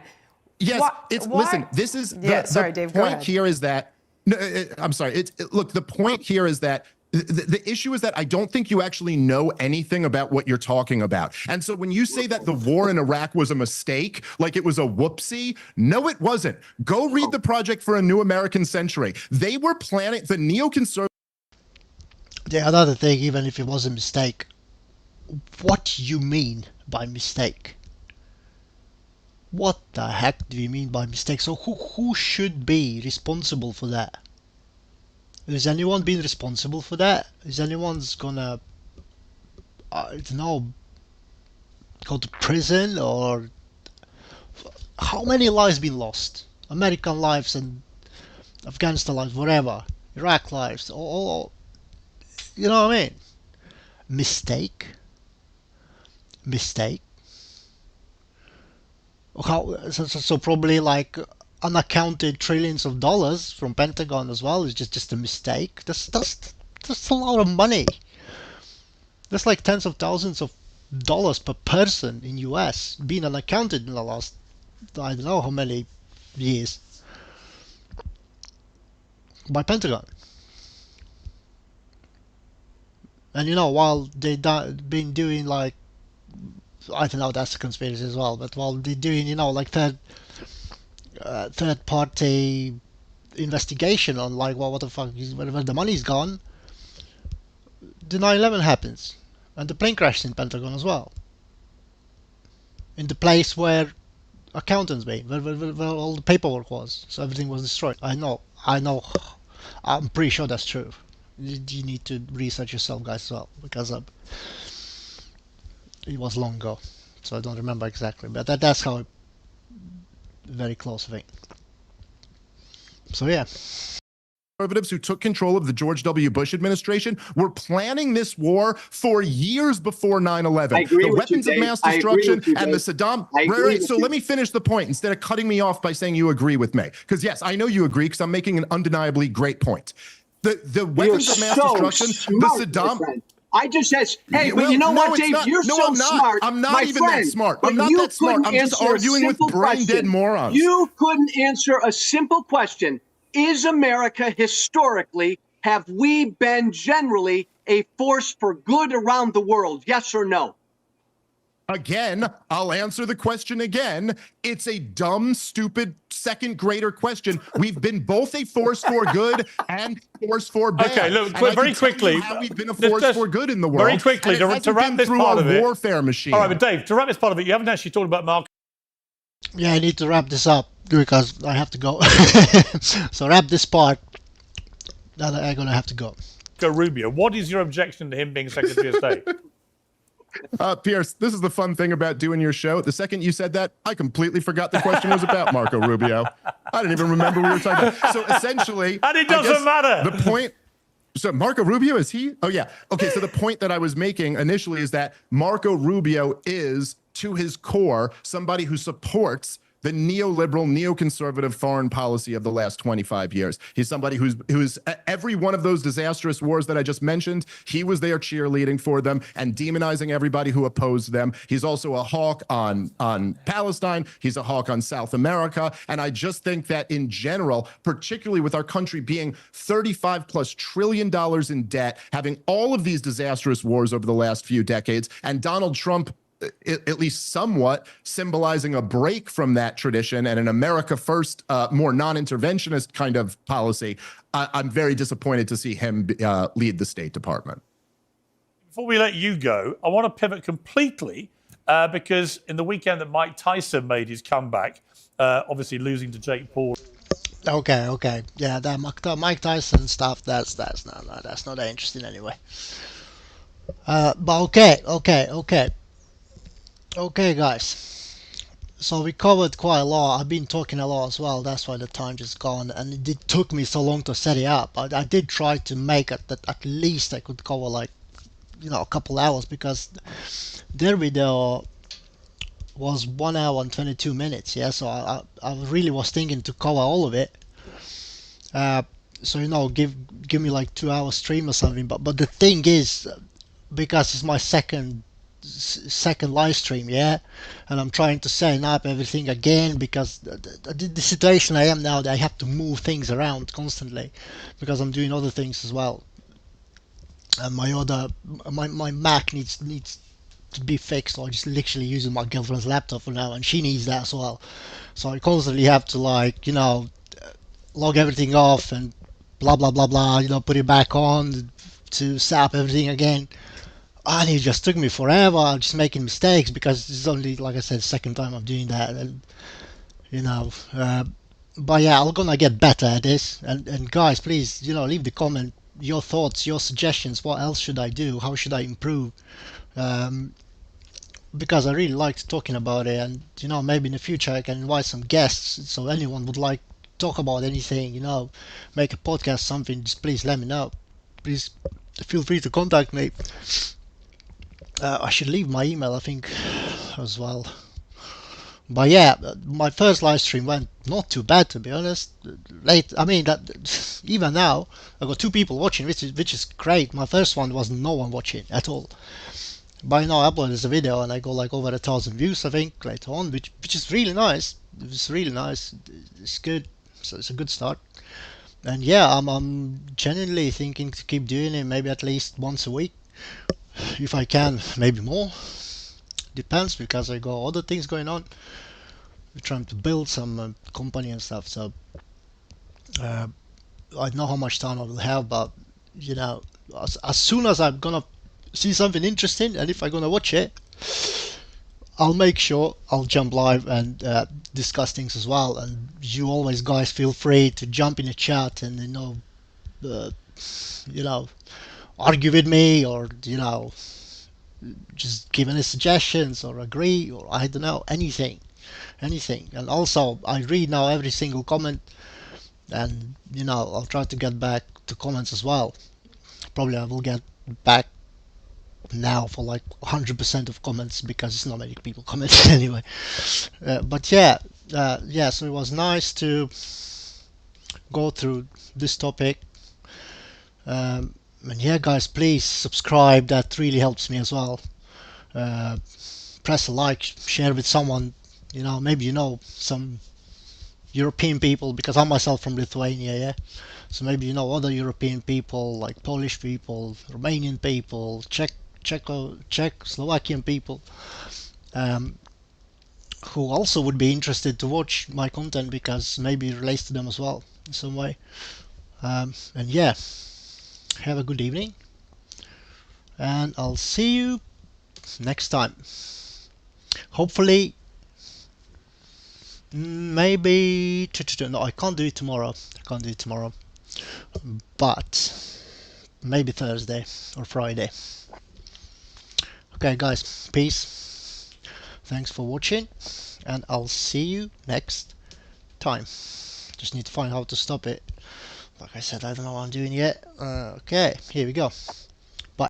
Yes, listen. This is the Dave, go point ahead. here is that. No, I'm sorry. Look. The point here is that. The issue is that I don't think you actually know anything about what you're talking about. And so when you say that the war in Iraq was a mistake, like it was a whoopsie, no, it wasn't. Go read the Project for a New American Century. They were planning, the neoconservatives. Yeah, another thing, even if it was a mistake, what do you mean by mistake? What the heck do you mean by mistake? So who should be responsible for that? Is anyone being responsible for that? Is anyone's gonna, I don't know, go to prison? Or how many lives been lost? American lives and Afghanistan lives, whatever, Iraq lives, all, you know what I mean? Mistake. So probably like unaccounted trillions of dollars from Pentagon as well is just a mistake. That's a lot of money. That's like tens of thousands of dollars per person in US being unaccounted in the last, I don't know how many years, by Pentagon. And you know, while they been doing like, I don't know, that's a conspiracy as well, but while they're doing, you know, like third party investigation on like, well, what the fuck is, where the money's gone, the 9/11 happens and the plane crashed in Pentagon as well, in the place where accountants were, where all the paperwork was, so everything was destroyed. I know, I'm pretty sure that's true. You need to research yourself, guys, as well, because it was long ago, so I don't remember exactly, but that's how very close thing. So yeah. Conservatives who took control of the George W. Bush administration were planning this war for years before 9/11. The weapons of mass destruction and the Saddam. Right. So let me finish the point instead of cutting me off by saying you agree with me. Because yes, I know you agree because I'm making an undeniably great point. The weapons of mass destruction, the Saddam. I just said, hey, but you know what, Dave? You're so smart. I'm not even that smart. I'm not that smart. I'm just arguing with brain-dead morons. You couldn't answer a simple question. Is America historically, have we been generally a force for good around the world? Yes or no? Again, I'll answer the question again. It's a dumb, stupid, second grader question. We've been both a force for good and a force for bad. Okay, look, very quickly. How we've been a force for good in the world. Very quickly, to wrap this part of it. Warfare machine. All right, but Dave, to wrap this part of it, you haven't actually talked about Mark. Yeah, I need to wrap this up because I have to go. So wrap this part, then I'm going to have to go. Rubio, what is your objection to him being Secretary of State? Piers, this is the fun thing about doing your show. The second you said that, I completely forgot the question was about Marco Rubio. I didn't even remember we were talking about. So essentially, and it doesn't matter. The point. So Marco Rubio, is he? Oh yeah. Okay. So the point that I was making initially is that Marco Rubio is, to his core, somebody who supports the neoliberal, neoconservative foreign policy of the last 25 years. He's somebody who's every one of those disastrous wars that I just mentioned, he was there cheerleading for them and demonizing everybody who opposed them. He's also a hawk on Palestine. He's a hawk on South America. And I just think that in general, particularly with our country being $35+ trillion in debt, having all of these disastrous wars over the last few decades, and Donald Trump at least somewhat symbolizing a break from that tradition and an America first, more non-interventionist kind of policy, I'm very disappointed to see him lead the State Department. Before we let you go, I want to pivot completely because in the weekend that Mike Tyson made his comeback, obviously losing to Jake Paul. Okay. Yeah, that Mike Tyson stuff, that's not that interesting anyway. But okay, guys. So we covered quite a lot. I've been talking a lot as well. That's why the time just gone, and it took me so long to set it up. I did try to make it that at least I could cover like, a couple hours, because their video was 1 hour and 22 minutes. Yeah, so I really was thinking to cover all of it. So give me like 2 hour stream or something. But the thing is, because it's my second live stream, yeah, and I'm trying to set up everything again, because the situation I am now, that I have to move things around constantly because I'm doing other things as well, and my Mac needs to be fixed. So I'm just literally using my girlfriend's laptop for now, and she needs that as well. So I constantly have to log everything off and blah blah blah blah, put it back on to set up everything again. And it just took me forever. I'm just making mistakes because it's only, like I said, second time I'm doing that, and but yeah, I'm gonna get better at this. And guys, please, leave the comment, your thoughts, your suggestions. What else should I do? How should I improve? Because I really liked talking about it, and maybe in the future I can invite some guests. So anyone would like to talk about anything, make a podcast, something, just please let me know. Please feel free to contact me. I should leave my email, I think, as well. But yeah, my first live stream went not too bad, to be honest. Even now I got 2 people watching, which is great. My first one was no one watching at all. By now I uploaded a video and I got like over 1,000 views, I think, later on, which is really nice. It's really nice. It's good. So it's a good start. And yeah, I'm genuinely thinking to keep doing it, maybe at least once a week. If I can, maybe more. Depends, because I got other things going on. We're trying to build some company and stuff, so I don't know how much time I will have, but as soon as I'm gonna see something interesting, and if I'm gonna watch it, I'll make sure I'll jump live and discuss things as well. And you always, guys, feel free to jump in the chat and argue with me, or just give any suggestions or agree, or I don't know, anything. And also I read now every single comment, and I'll try to get back to comments as well. Probably I will get back now for like 100% of comments, because it's not many people comment anyway. But yeah, so it was nice to go through this topic. And yeah, guys, please subscribe. That really helps me as well. Press a like, share with someone. Maybe some European people, because I'm myself from Lithuania, yeah. So maybe other European people, like Polish people, Romanian people, Czechoslovakian people, who also would be interested to watch my content, because maybe it relates to them as well in some way. And yeah. Have a good evening, and I'll see you next time. Hopefully, maybe no, I can't do it tomorrow. But maybe Thursday or Friday. Okay, guys, peace. Thanks for watching, and I'll see you next time. Just need to find out how to stop it. Like I said, I don't know what I'm doing yet. Okay, here we go.